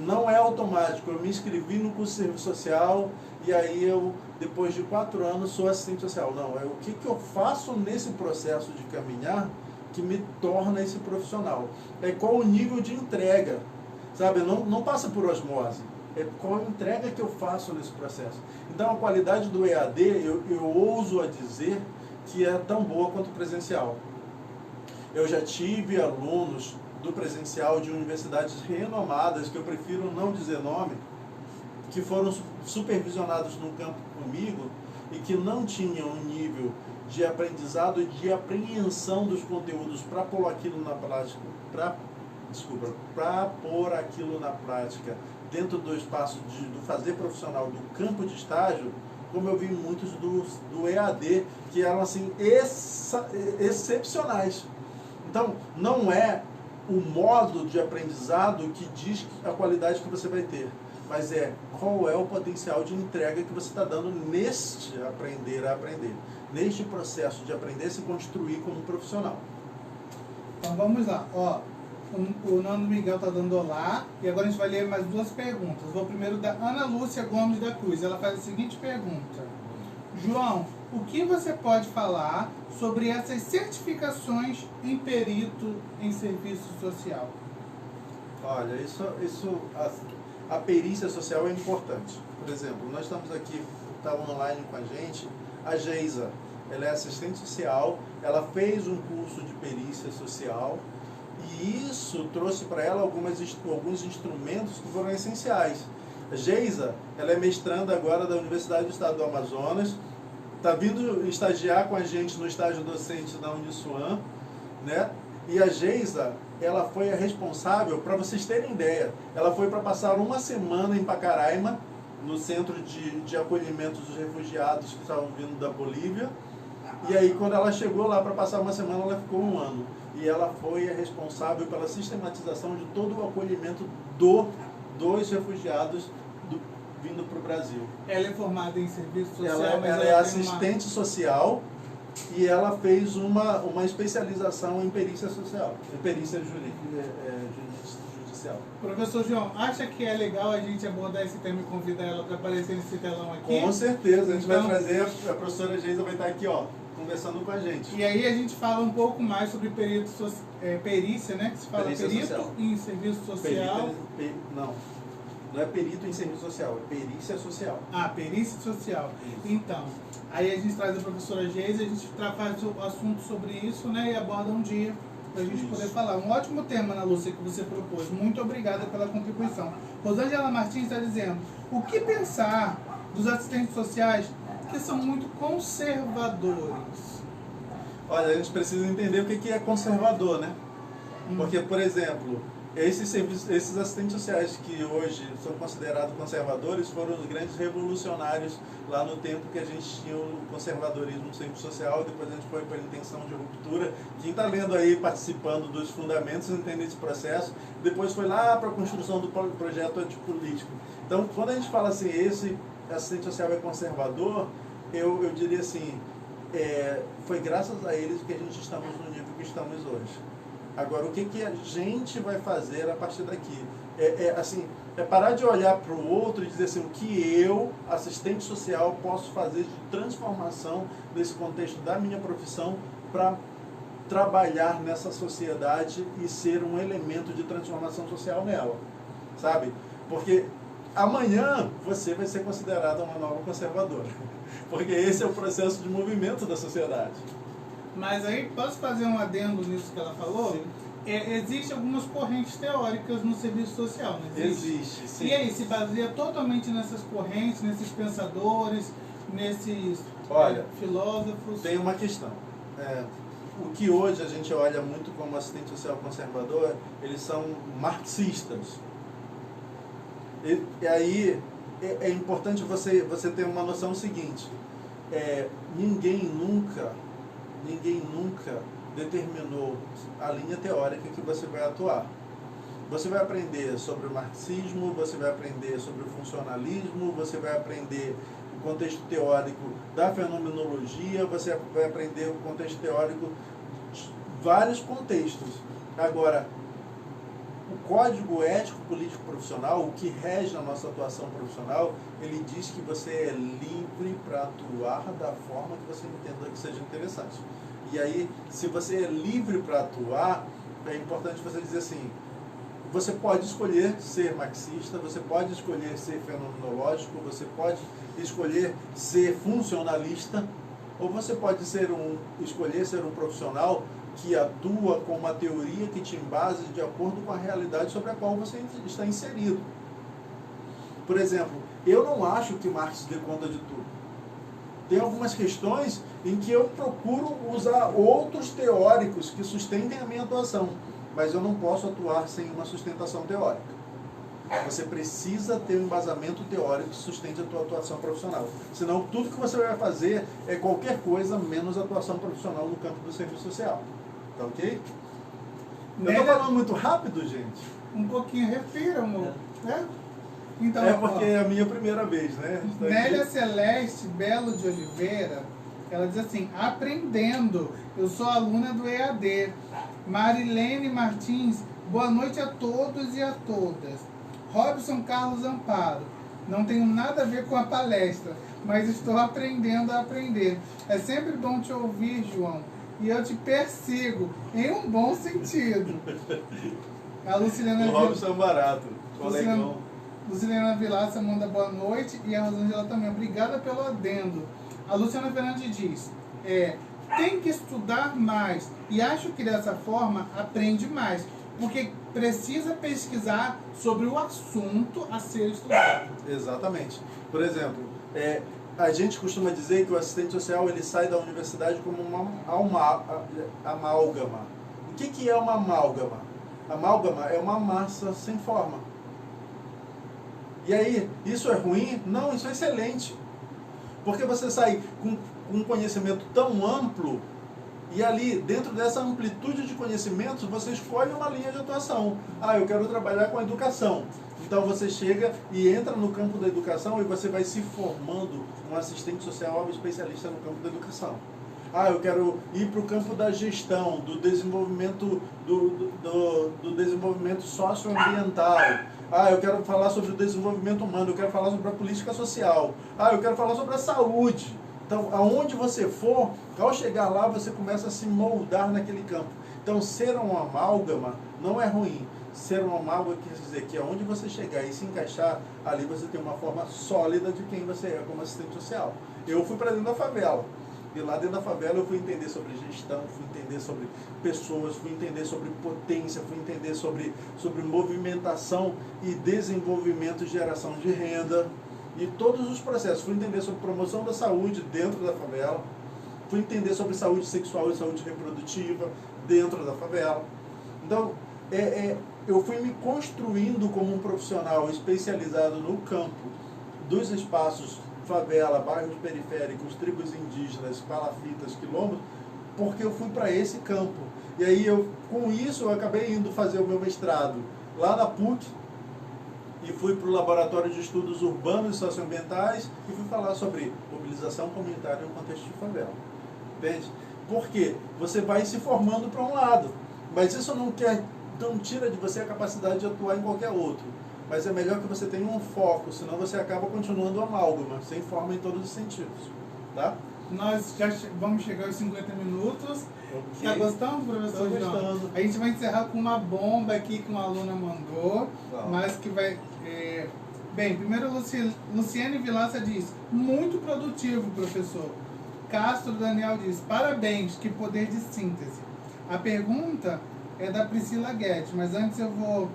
não é automático, eu me inscrevi no curso de serviço social e aí eu, depois de 4 anos, sou assistente social. Não, é o que eu faço nesse processo de caminhar que me torna esse profissional. É qual o nível de entrega, sabe? Não passa por osmose. É qual a entrega que eu faço nesse processo. Então a qualidade do EAD, eu ouso a dizer que é tão boa quanto o presencial. Eu já tive alunos do presencial de universidades renomadas, que eu prefiro não dizer nome, que foram supervisionados no campo comigo e que não tinham um nível de aprendizado e de apreensão dos conteúdos para pôr aquilo na prática, para pôr aquilo na prática dentro do espaço do fazer profissional do campo de estágio, como eu vi muitos do EAD, que eram assim, excepcionais. Então, não é o modo de aprendizado que diz a qualidade que você vai ter, mas é qual é o potencial de entrega que você está dando neste aprender a aprender, neste processo de aprender a se construir como profissional. Então vamos lá, ó, o Nando Miguel está dando olá, e agora a gente vai ler mais duas perguntas. Vou primeiro da Ana Lúcia Gomes da Cruz, ela faz a seguinte pergunta: João, o que você pode falar sobre essas certificações em perito em serviço social? Olha, a perícia social é importante. Por exemplo, nós estamos aqui, está online com a gente, a Geisa, ela é assistente social, ela fez um curso de perícia social e isso trouxe para ela alguns instrumentos que foram essenciais. A Geisa, ela é mestranda agora da Universidade do Estado do Amazonas, está vindo estagiar com a gente no estágio docente da Uniswan, né? E a Geisa, ela foi a responsável, para vocês terem ideia, ela foi para passar uma semana em Pacaraima, no centro de acolhimento dos refugiados que estavam vindo da Bolívia. E aí, quando ela chegou lá para passar uma semana, ela ficou 1 ano. E ela foi a responsável pela sistematização de todo o acolhimento dos refugiados vindo para o Brasil. Ela é formada em serviço social, ela é assistente social e ela fez uma especialização em perícia social, em perícia judicial. Professor João, acha que é legal a gente abordar esse tema e convidar ela para aparecer nesse telão aqui? Com certeza, a gente vai trazer, a professora Geisa vai estar aqui, ó, conversando com a gente. E aí a gente fala um pouco mais sobre perícia, né? Que se fala Perícia perito social. Em serviço social. Não é perito em serviço social, é perícia social. Ah, perícia social. Isso. Então, aí a gente traz a professora Geisa, a gente faz o assunto sobre isso, né? E aborda um dia para a gente poder falar. Um ótimo tema, Ana Lúcia, que você propôs. Muito obrigada pela contribuição. Rosângela Martins está dizendo: o que pensar dos assistentes sociais que são muito conservadores? Olha, a gente precisa entender o que é conservador, né? Porque, por exemplo, esses assistentes sociais que hoje são considerados conservadores foram os grandes revolucionários lá no tempo que a gente tinha o conservadorismo no serviço social, depois a gente foi para a intenção de ruptura. Quem está lendo aí, participando dos fundamentos, entende esse processo, depois foi lá para a construção do projeto antipolítico. Então, quando a gente fala assim, esse assistente social é conservador, eu diria assim, foi graças a eles que a gente estamos no nível que estamos hoje. Agora, o que a gente vai fazer a partir daqui? É parar de olhar para o outro e dizer assim, o que eu, assistente social, posso fazer de transformação nesse contexto da minha profissão para trabalhar nessa sociedade e ser um elemento de transformação social nela, sabe? Porque amanhã você vai ser considerada uma nova conservadora, porque esse é o processo de movimento da sociedade. Mas aí, posso fazer um adendo nisso que ela falou? Sim. Existem algumas correntes teóricas no serviço social, não existe? Existe, sim. E aí, se baseia totalmente nessas correntes, nesses pensadores, nesses filósofos? Tem uma questão. O que hoje a gente olha muito como assistente social conservador, eles são marxistas. E aí é importante você ter uma noção seguinte, ninguém nunca determinou a linha teórica que você vai atuar. Você vai aprender sobre o marxismo, você vai aprender sobre o funcionalismo, você vai aprender o contexto teórico da fenomenologia, você vai aprender o contexto teórico de vários contextos. Agora, o Código Ético Político Profissional, o que rege a nossa atuação profissional, ele diz que você é livre para atuar da forma que você entenda que seja interessante. E aí, se você é livre para atuar, é importante você dizer assim, você pode escolher ser marxista, você pode escolher ser fenomenológico, você pode escolher ser funcionalista, ou você pode escolher ser um profissional que atua com uma teoria que te embase de acordo com a realidade sobre a qual você está inserido. Por exemplo, eu não acho que Marx dê conta de tudo. Tem algumas questões em que eu procuro usar outros teóricos que sustentem a minha atuação, mas eu não posso atuar sem uma sustentação teórica. Você precisa ter um embasamento teórico que sustente a tua atuação profissional. Senão, tudo que você vai fazer é qualquer coisa menos atuação profissional no campo do serviço social. Tá ok? Eu tô falando muito rápido, gente? Um pouquinho, respira, amor. Então, é porque é a minha primeira vez, né? Nélia Celeste Belo de Oliveira, ela diz assim, aprendendo, eu sou aluna do EAD. Marilene Martins, boa noite a todos e a todas. Robson Carlos Amparo, não tenho nada a ver com a palestra, mas estou aprendendo a aprender. É sempre bom te ouvir, João, e eu te persigo, em um bom sentido. A Lucilena... O Robson é barato, colegão. Lucilena Vilaça manda boa noite e a Rosângela também. Obrigada pelo adendo. A Luciana Fernandes diz, tem que estudar mais e acho que dessa forma aprende mais, porque precisa pesquisar sobre o assunto a ser estudado. Exatamente. Por exemplo, a gente costuma dizer que o assistente social ele sai da universidade como uma amálgama. O que é uma amálgama? Amálgama é uma massa sem forma. E aí, isso é ruim? Não, isso é excelente. Porque você sai com um conhecimento tão amplo e ali, dentro dessa amplitude de conhecimentos, você escolhe uma linha de atuação. Eu quero trabalhar com a educação. Então você chega e entra no campo da educação e você vai se formando um assistente social especialista no campo da educação. Eu quero ir para o campo da gestão, do desenvolvimento, do desenvolvimento socioambiental. Eu quero falar sobre o desenvolvimento humano, eu quero falar sobre a política social. Eu quero falar sobre a saúde. Então, aonde você for, ao chegar lá, você começa a se moldar naquele campo. Então, ser uma amálgama não é ruim. Ser uma amálgama quer dizer que aonde você chegar e se encaixar, ali você tem uma forma sólida de quem você é como assistente social. Eu fui para dentro da favela. E lá dentro da favela eu fui entender sobre gestão, fui entender sobre pessoas, fui entender sobre potência, fui entender sobre movimentação e desenvolvimento e geração de renda. E todos os processos. Fui entender sobre promoção da saúde dentro da favela. Fui entender sobre saúde sexual e saúde reprodutiva dentro da favela. Então, eu fui me construindo como um profissional especializado no campo dos espaços favela, bairros periféricos, tribos indígenas, palafitas, quilombos, porque eu fui para esse campo. E aí, com isso, eu acabei indo fazer o meu mestrado lá na PUC, e fui para o Laboratório de Estudos Urbanos e Socioambientais e fui falar sobre mobilização comunitária no contexto de favela. Entende? Porque você vai se formando para um lado, mas isso não tira de você a capacidade de atuar em qualquer outro. Mas é melhor que você tenha um foco, senão você acaba continuando amálgama, sem forma em todos os sentidos. Tá? Nós já vamos chegar aos 50 minutos. Okay. Tá gostando, professor João? Estou gostando. A gente vai encerrar com uma bomba aqui que uma aluna mandou, mas que vai... Bem, primeiro Luciane Vilaça diz, muito produtivo, professor. Castro Daniel diz, parabéns, que poder de síntese. A pergunta é da Priscila Guedes, mas antes eu vou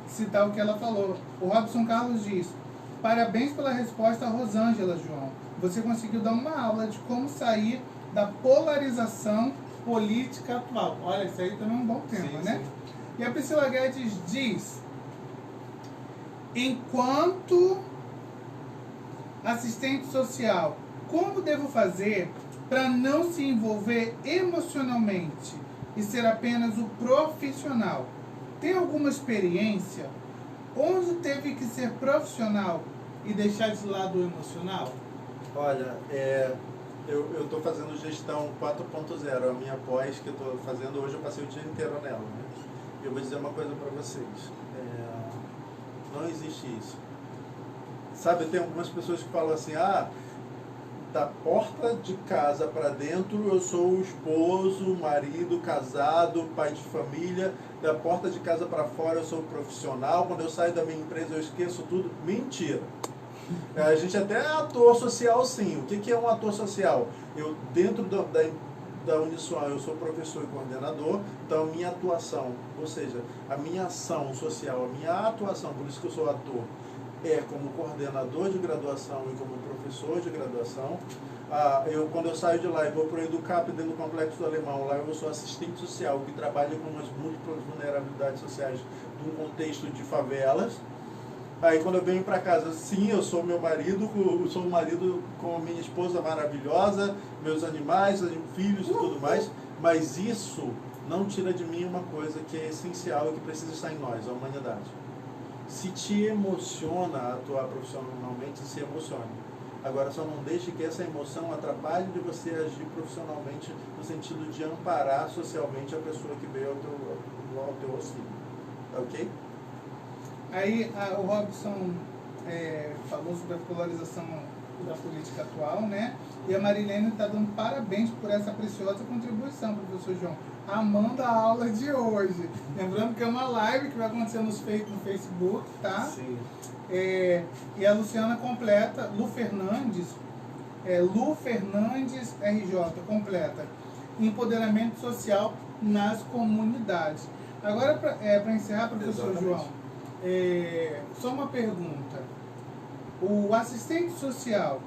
citar o que ela falou. O Robson Carlos diz, parabéns pela resposta, Rosângela, João. Você conseguiu dar uma aula de como sair da polarização política atual. Olha, isso aí também é um bom tema, né? Sim. E a Priscila Guedes diz, enquanto assistente social, como devo fazer para não se envolver emocionalmente e ser apenas o profissional? Tem alguma experiência onde teve que ser profissional e deixar de lado o emocional? Olha, eu estou fazendo gestão 4.0, a minha pós que eu estou fazendo hoje, eu passei o dia inteiro nela. Né? Eu vou dizer uma coisa para vocês, não existe isso. Sabe, tem algumas pessoas que falam assim, da porta de casa para dentro eu sou o esposo, marido, casado, pai de família, da porta de casa para fora eu sou o profissional, quando eu saio da minha empresa eu esqueço tudo. Mentira. A gente até é ator social, sim. O que é um ator social? Eu, dentro da Uniswan, eu sou professor e coordenador, então a minha atuação, ou seja, a minha ação social, a minha atuação, por isso que eu sou ator, como coordenador de graduação e como professor de graduação. Quando eu saio de lá e vou para o Educap, dentro do Complexo do Alemão, lá eu sou assistente social, que trabalha com as múltiplas vulnerabilidades sociais de um contexto de favelas. Aí quando eu venho para casa, sim, eu sou meu marido, eu sou um marido com minha esposa maravilhosa, meus animais, filhos e tudo mais, mas isso não tira de mim uma coisa que é essencial e que precisa estar em nós, a humanidade. Se te emociona atuar profissionalmente, se emocione. Agora, só não deixe que essa emoção atrapalhe de você agir profissionalmente no sentido de amparar socialmente a pessoa que veio ao teu auxílio. Tá ok? Aí o Robson falou sobre a polarização da política atual, né? E a Marilene está dando parabéns por essa preciosa contribuição, professor João. Amando a aula de hoje. Lembrando que é uma live que vai acontecer no Facebook, tá? Sim. E a Luciana completa, Lu Fernandes RJ, completa. Empoderamento social nas comunidades. Agora, para encerrar, professor Exatamente. João, só uma pergunta. O assistente social,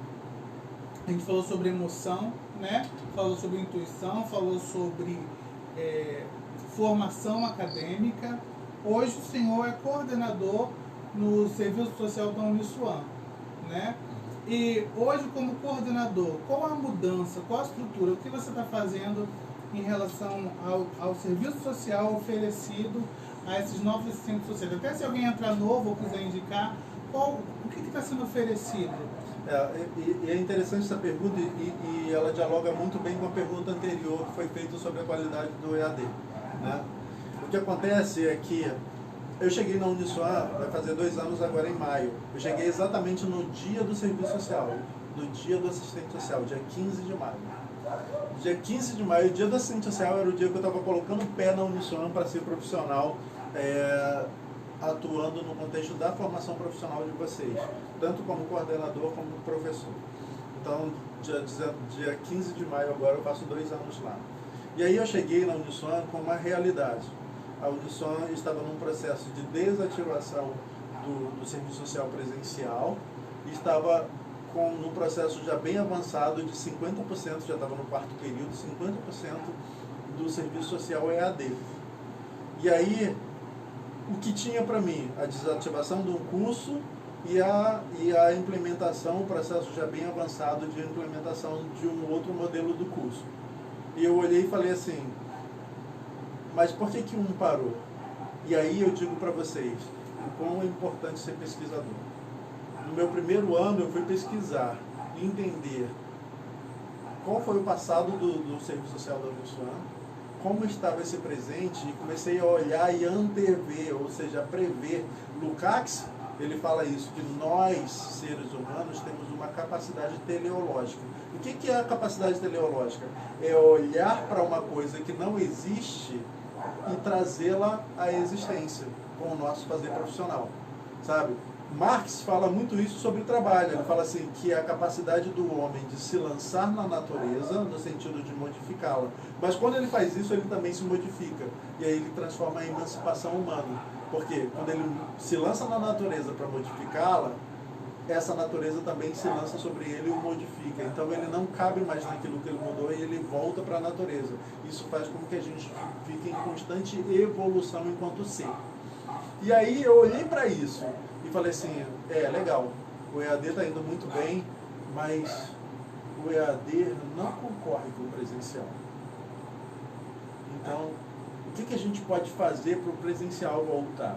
a gente falou sobre emoção, né? Falou sobre intuição, falou sobre formação acadêmica. Hoje o senhor é coordenador no Serviço Social da Uniswan, né? E hoje, como coordenador, qual a mudança, qual a estrutura, o que você está fazendo em relação ao serviço social oferecido a esses novos assistentes sociais? Até se alguém entrar novo ou quiser indicar, o que está sendo oferecido? É interessante essa pergunta e ela dialoga muito bem com a pergunta anterior que foi feita sobre a qualidade do EAD, né? O que acontece é que eu cheguei na Uniswan, vai fazer 2 anos agora em maio. Eu cheguei exatamente no dia do serviço social, no dia do assistente social, dia 15 de maio. Dia 15 de maio, o dia do assistente social, era o dia que eu estava colocando o pé na Uniswan para ser profissional, atuando no contexto da formação profissional de vocês, tanto como coordenador como professor. Então, dia 15 de maio agora eu faço 2 anos lá. E aí eu cheguei na Uniswan com uma realidade. A Uniswan estava num processo de desativação do serviço social presencial e estava num processo já bem avançado de 50%, já estava no 4º período, 50% do serviço social EAD. E aí, o que tinha para mim? A desativação de um curso e a implementação, o processo já bem avançado de implementação de um outro modelo do curso. E eu olhei e falei assim, mas por que um parou? E aí eu digo para vocês, o quão é importante ser pesquisador. No meu primeiro ano eu fui pesquisar, entender qual foi o passado do Serviço Social da Uniswan, como estava esse presente, e comecei a olhar e antever, ou seja, prever. Lukács, ele fala isso, que nós, seres humanos, temos uma capacidade teleológica. O que é a capacidade teleológica? É olhar para uma coisa que não existe e trazê-la à existência com o nosso fazer profissional, sabe? Marx fala muito isso sobre o trabalho. Ele fala assim que é a capacidade do homem de se lançar na natureza no sentido de modificá-la. Mas quando ele faz isso, ele também se modifica. E aí ele transforma a emancipação humana. Porque quando ele se lança na natureza para modificá-la, essa natureza também se lança sobre ele e o modifica. Então ele não cabe mais naquilo que ele mudou e ele volta para a natureza. Isso faz com que a gente fique em constante evolução enquanto ser. E aí eu olhei para isso e falei assim, legal, o EAD está indo muito bem, mas o EAD não concorre com o presencial. Então, o que a gente pode fazer para o presencial voltar?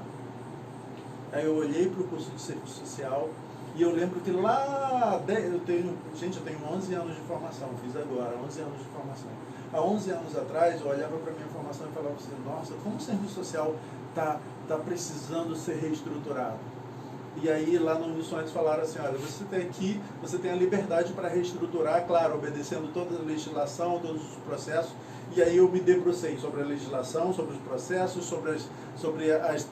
Aí eu olhei para o curso de serviço social e eu lembro que lá, eu tenho 11 anos de formação, fiz agora 11 anos de formação. Há 11 anos atrás, eu olhava para a minha formação e falava assim, nossa, como o serviço social está precisando ser reestruturado. E aí lá no Uniswan eles falaram assim, olha, você tem a liberdade para reestruturar, claro, obedecendo toda a legislação, todos os processos. E aí eu me debrucei sobre a legislação, sobre os processos, sobre as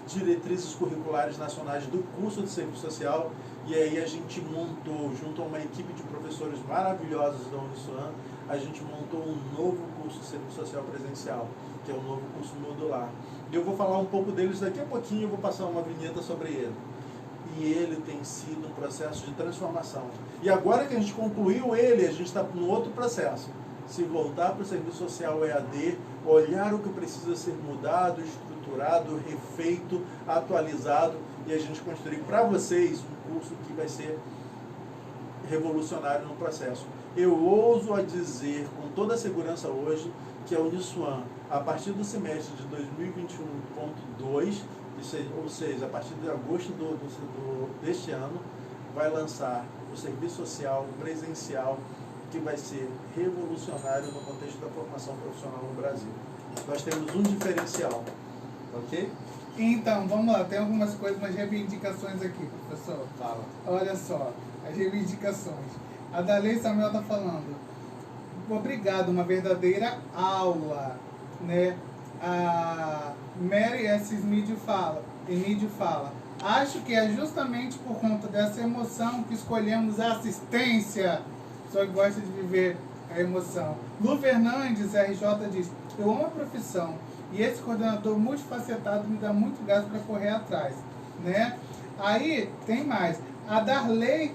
diretrizes curriculares nacionais do curso de serviço social. E aí a gente montou, junto a uma equipe de professores maravilhosos da Uniswan, a gente montou um novo curso de serviço social presencial, que é o novo curso modular. E eu vou falar um pouco deles daqui a pouquinho, eu vou passar uma vinheta sobre ele. E ele tem sido um processo de transformação. E agora que a gente concluiu ele, a gente está no outro processo. Se voltar para o serviço social EAD, olhar o que precisa ser mudado, estruturado, refeito, atualizado. e a gente construir para vocês um curso que vai ser revolucionário no processo. Eu ouso a dizer com toda a segurança hoje que a Uniswan, a partir do semestre de 2021.2, ou seja, a partir de agosto deste ano, vai lançar o serviço social presencial que vai ser revolucionário no contexto da formação profissional no Brasil. Nós temos um diferencial, ok? Então, vamos lá, tem algumas coisas, umas reivindicações aqui, professor. Fala. Olha só, as reivindicações. A Darley Samuel está falando, obrigado, uma verdadeira aula, né? A Mary S. Emílio fala, acho que é justamente por conta dessa emoção que escolhemos a assistência. Só que gosta de viver a emoção. Lu Fernandes, RJ, diz, eu amo a profissão e esse coordenador multifacetado me dá muito gás para correr atrás, né? Aí, tem mais. A Darley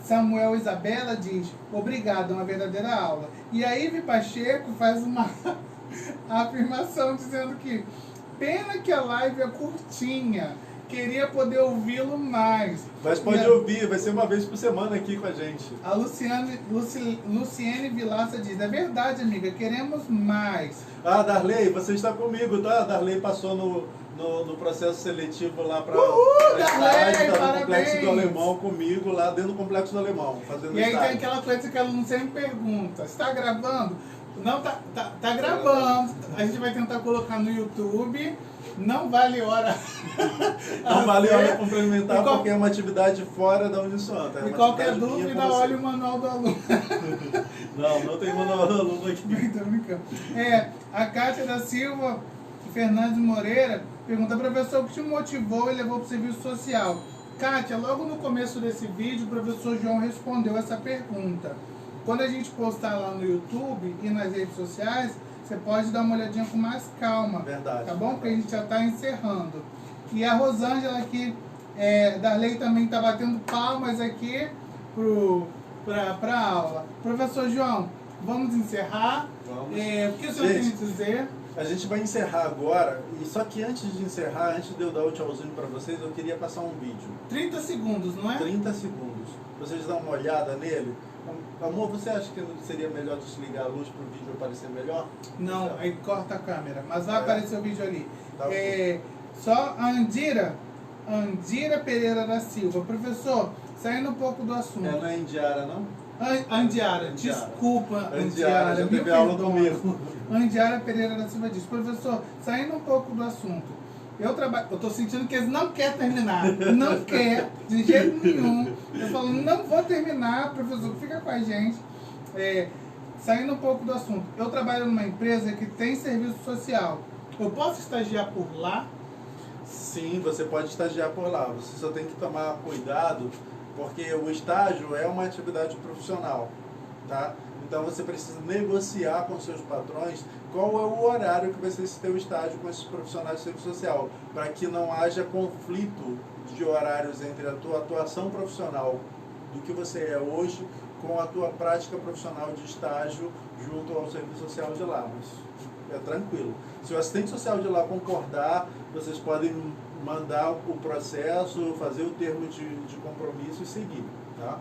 Samuel Isabela diz, obrigado, uma verdadeira aula. E a Ive Pacheco faz uma afirmação dizendo que pena que a live é curtinha, queria poder ouvi-lo mais. Mas pode ouvir, vai ser uma vez por semana aqui com a gente. A Luciene Vilaça diz, é verdade, amiga, queremos mais. Ah, Darley, você está comigo, tá? A Darley passou no processo seletivo lá para Darley, tá no Complexo parabéns. do Alemão comigo, lá dentro do Complexo do Alemão, fazendo E aí estágio. tem aquela coisa que ela não sempre pergunta, está gravando? Não, tá gravando. A gente vai tentar colocar no YouTube. Não vale hora. Não vale hora complementar, E qual- porque é uma atividade fora da Uniswan, tá? É E uma qualquer atividade minha dúvida, com você. olha o manual do aluno. Não tem manual do aluno aqui. Tô brincando. A Kátia da Silva Fernandes Moreira pergunta, professor, o que te motivou e levou para o serviço social? Kátia, logo no começo desse vídeo, o professor João respondeu essa pergunta. Quando a gente postar lá no YouTube e nas redes sociais, você pode dar uma olhadinha com mais calma. Verdade. Tá bom? Porque a gente já está encerrando. E a Rosângela aqui, Darley também está batendo palmas aqui para a aula. Professor João, vamos encerrar. Vamos. O que o senhor tem a Gente, dizer? A gente vai encerrar agora, e só que antes de encerrar, antes de eu dar o tchauzinho para vocês, eu queria passar um vídeo. 30 segundos, não é? 30 segundos. Vocês dão uma olhada nele. Amor, você acha que seria melhor desligar a luz para o vídeo aparecer melhor? Não, aí corta a câmera, mas vai aparecer o vídeo ali. Tá bom. Só a Andira Pereira da Silva. Professor, saindo um pouco do assunto. Não é Indiara, não? Andiara, desculpa, Andiara, já me teve aula perdoa. comigo. Andiara Pereira da Silva diz, professor, saindo um pouco do assunto, eu tô sentindo que eles não querem terminar, não quer, de jeito nenhum. Eu falo, não vou terminar, professor, fica com a gente. Saindo um pouco do assunto, eu trabalho numa empresa que tem serviço social, eu posso estagiar por lá? Sim, você pode estagiar por lá. Você só tem que tomar cuidado, porque o estágio é uma atividade profissional, tá? Então você precisa negociar com seus patrões qual é o horário que vai ser esse teu estágio com esses profissionais de serviço social, para que não haja conflito de horários entre a tua atuação profissional do que você é hoje com a tua prática profissional de estágio junto ao serviço social de lá. Mas é tranquilo. Se o assistente social de lá concordar, vocês podem mandar o processo, fazer o termo de compromisso e seguir, tá?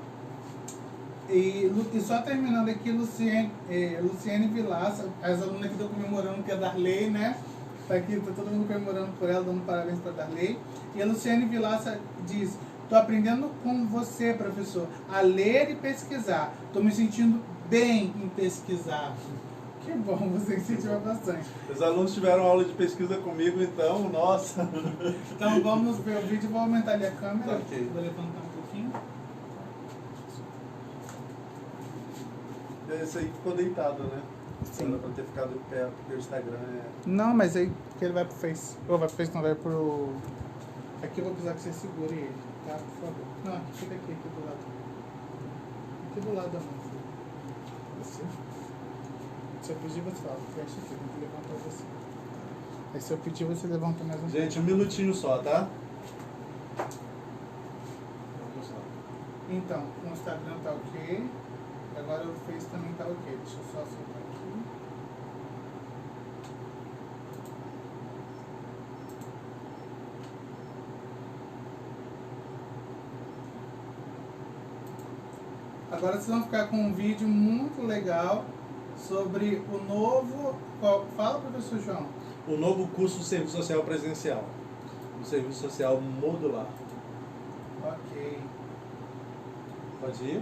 E só terminando aqui, Luciene Vilaça, as alunas que estão comemorando que é Darley, né? Tá aqui, tá todo mundo comemorando por ela, dando parabéns para Darley. E a Luciene Vilaça diz, tô aprendendo com você, professor, a ler e pesquisar. Tô me sentindo bem em pesquisar. Que bom, você incentiva bastante. Os alunos tiveram aula de pesquisa comigo, então, nossa. Então vamos ver o vídeo, vou aumentar ali a câmera. Ok. Vou levantar um pouquinho. Esse aí ficou deitado, né? Sim. Era pra ter ficado em pé, porque o Instagram é... Não, mas aí que ele vai pro Face. Ou vai pro Face, não, vai pro... Aqui eu vou precisar que você segure ele, tá? Por favor. Não, aqui, fica aqui do lado. Aqui do lado da mão. Assim. Se eu pedir, você fala, fecha aqui, tem que levantar você. Aí se eu pedir, você levanta mais um Gente, um minutinho só, tá? Vamos lá. Então, o Instagram tá ok. Agora o Face também tá ok. Deixa eu só soltar aqui. Agora vocês vão ficar com um vídeo muito legal sobre o novo... Fala, professor João. O novo curso de serviço social presencial. O serviço social modular. Ok. Pode ir?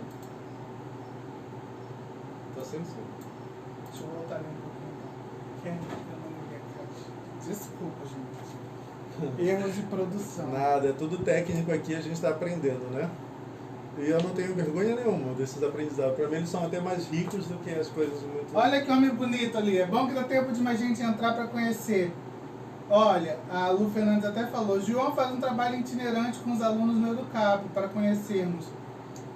Tá sendo sim. Deixa eu voltar ali um pouquinho. Que eu não me lembro. Desculpa, gente. Erros de produção. Nada, é tudo técnico aqui, a gente está aprendendo, né? E eu não tenho vergonha nenhuma desses aprendizados. Para mim eles são até mais ricos do que as coisas muito... Olha que homem bonito ali. É bom que dá tempo de mais gente entrar para conhecer. Olha, a Lu Fernandes até falou, João faz um trabalho itinerante com os alunos no Educapo para conhecermos.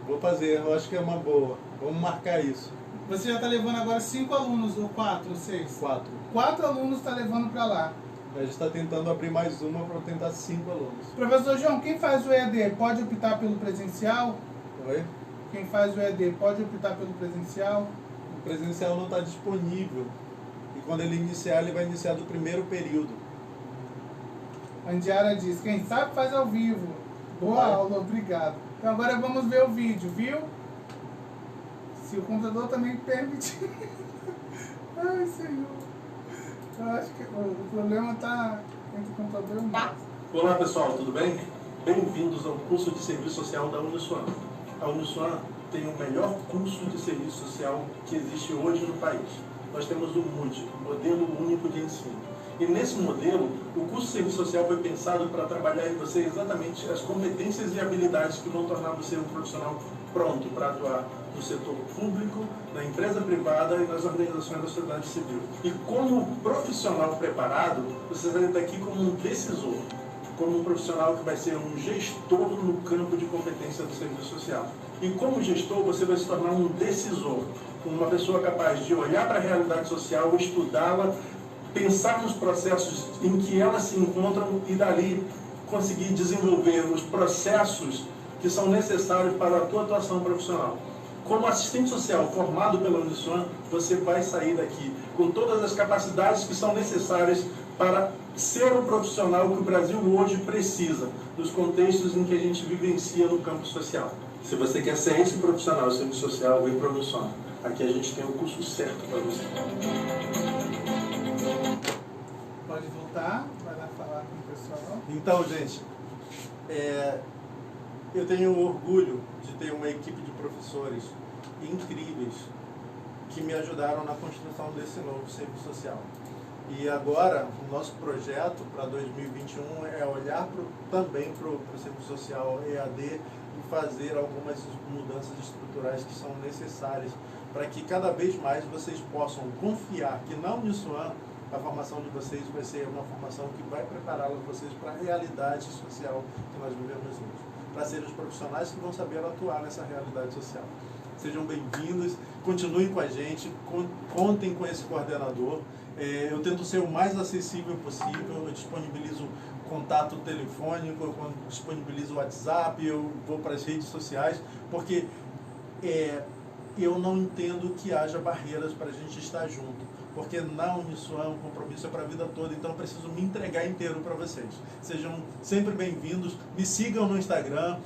Vou fazer, eu acho que é uma boa. Vamos marcar isso. Você já está levando agora 5 alunos, ou 4, ou 6? 4. 4 alunos está levando para lá. A gente está tentando abrir mais uma para tentar 5 alunos. Professor João, quem faz o EAD pode optar pelo presencial? Oi? Quem faz o EAD pode optar pelo presencial? O presencial não está disponível. E quando ele iniciar, ele vai iniciar do primeiro período. A Andiara diz, quem sabe faz ao vivo. Boa aula, obrigado. Então agora vamos ver o vídeo, viu? Se o computador também permitir. Ai, Senhor. Eu acho que o problema está entre o computador e o mouse. Olá pessoal, tudo bem? Bem-vindos ao curso de Serviço Social da Uniswan. A Uniswan tem o melhor curso de Serviço Social que existe hoje no país. Nós temos o MUD, Modelo Único de Ensino. E nesse modelo, o curso de Serviço Social foi pensado para trabalhar em você exatamente as competências e habilidades que vão tornar você um profissional pronto para atuar no setor público, na empresa privada e nas organizações da sociedade civil. E como profissional preparado, você vai estar aqui como um decisor, como um profissional que vai ser um gestor no campo de competência do serviço social. E como gestor, você vai se tornar um decisor, uma pessoa capaz de olhar para a realidade social, estudá-la, pensar nos processos em que elas se encontram e dali conseguir desenvolver os processos que são necessários para a tua atuação profissional. Como assistente social formado pela Uniswan, você vai sair daqui com todas as capacidades que são necessárias para ser o profissional que o Brasil hoje precisa, nos contextos em que a gente vivencia no campo social. Se você quer ser esse profissional de serviço social, vem para a Uniswan. Aqui a gente tem o curso certo para você. Pode voltar, vai lá falar com o pessoal. Então, gente, eu tenho orgulho de ter uma equipe de professores incríveis que me ajudaram na construção desse novo serviço social. E agora, o nosso projeto para 2021 é olhar também para o serviço social EAD e fazer algumas mudanças estruturais que são necessárias para que cada vez mais vocês possam confiar que na Uniswan a formação de vocês vai ser uma formação que vai prepará-los vocês para a realidade social que nós vivemos hoje, para serem os profissionais que vão saber atuar nessa realidade social. Sejam bem-vindos, continuem com a gente, contem com esse coordenador. Eu tento ser o mais acessível possível, eu disponibilizo contato telefônico, eu disponibilizo o WhatsApp, eu vou para as redes sociais, porque eu não entendo que haja barreiras para a gente estar junto. Porque na Uniswan o compromisso é para a vida toda, então eu preciso me entregar inteiro para vocês. Sejam sempre bem-vindos, me sigam no Instagram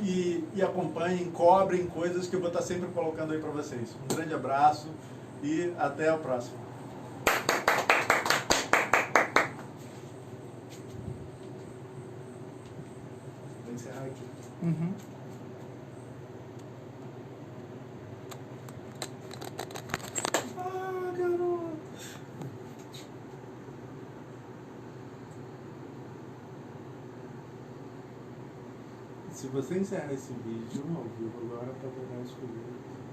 e acompanhem, cobrem coisas que eu vou estar sempre colocando aí para vocês. Um grande abraço e até a próxima. Vou encerrar aqui. Uhum. Se você encerrar esse vídeo ao vivo agora, para poder escolher.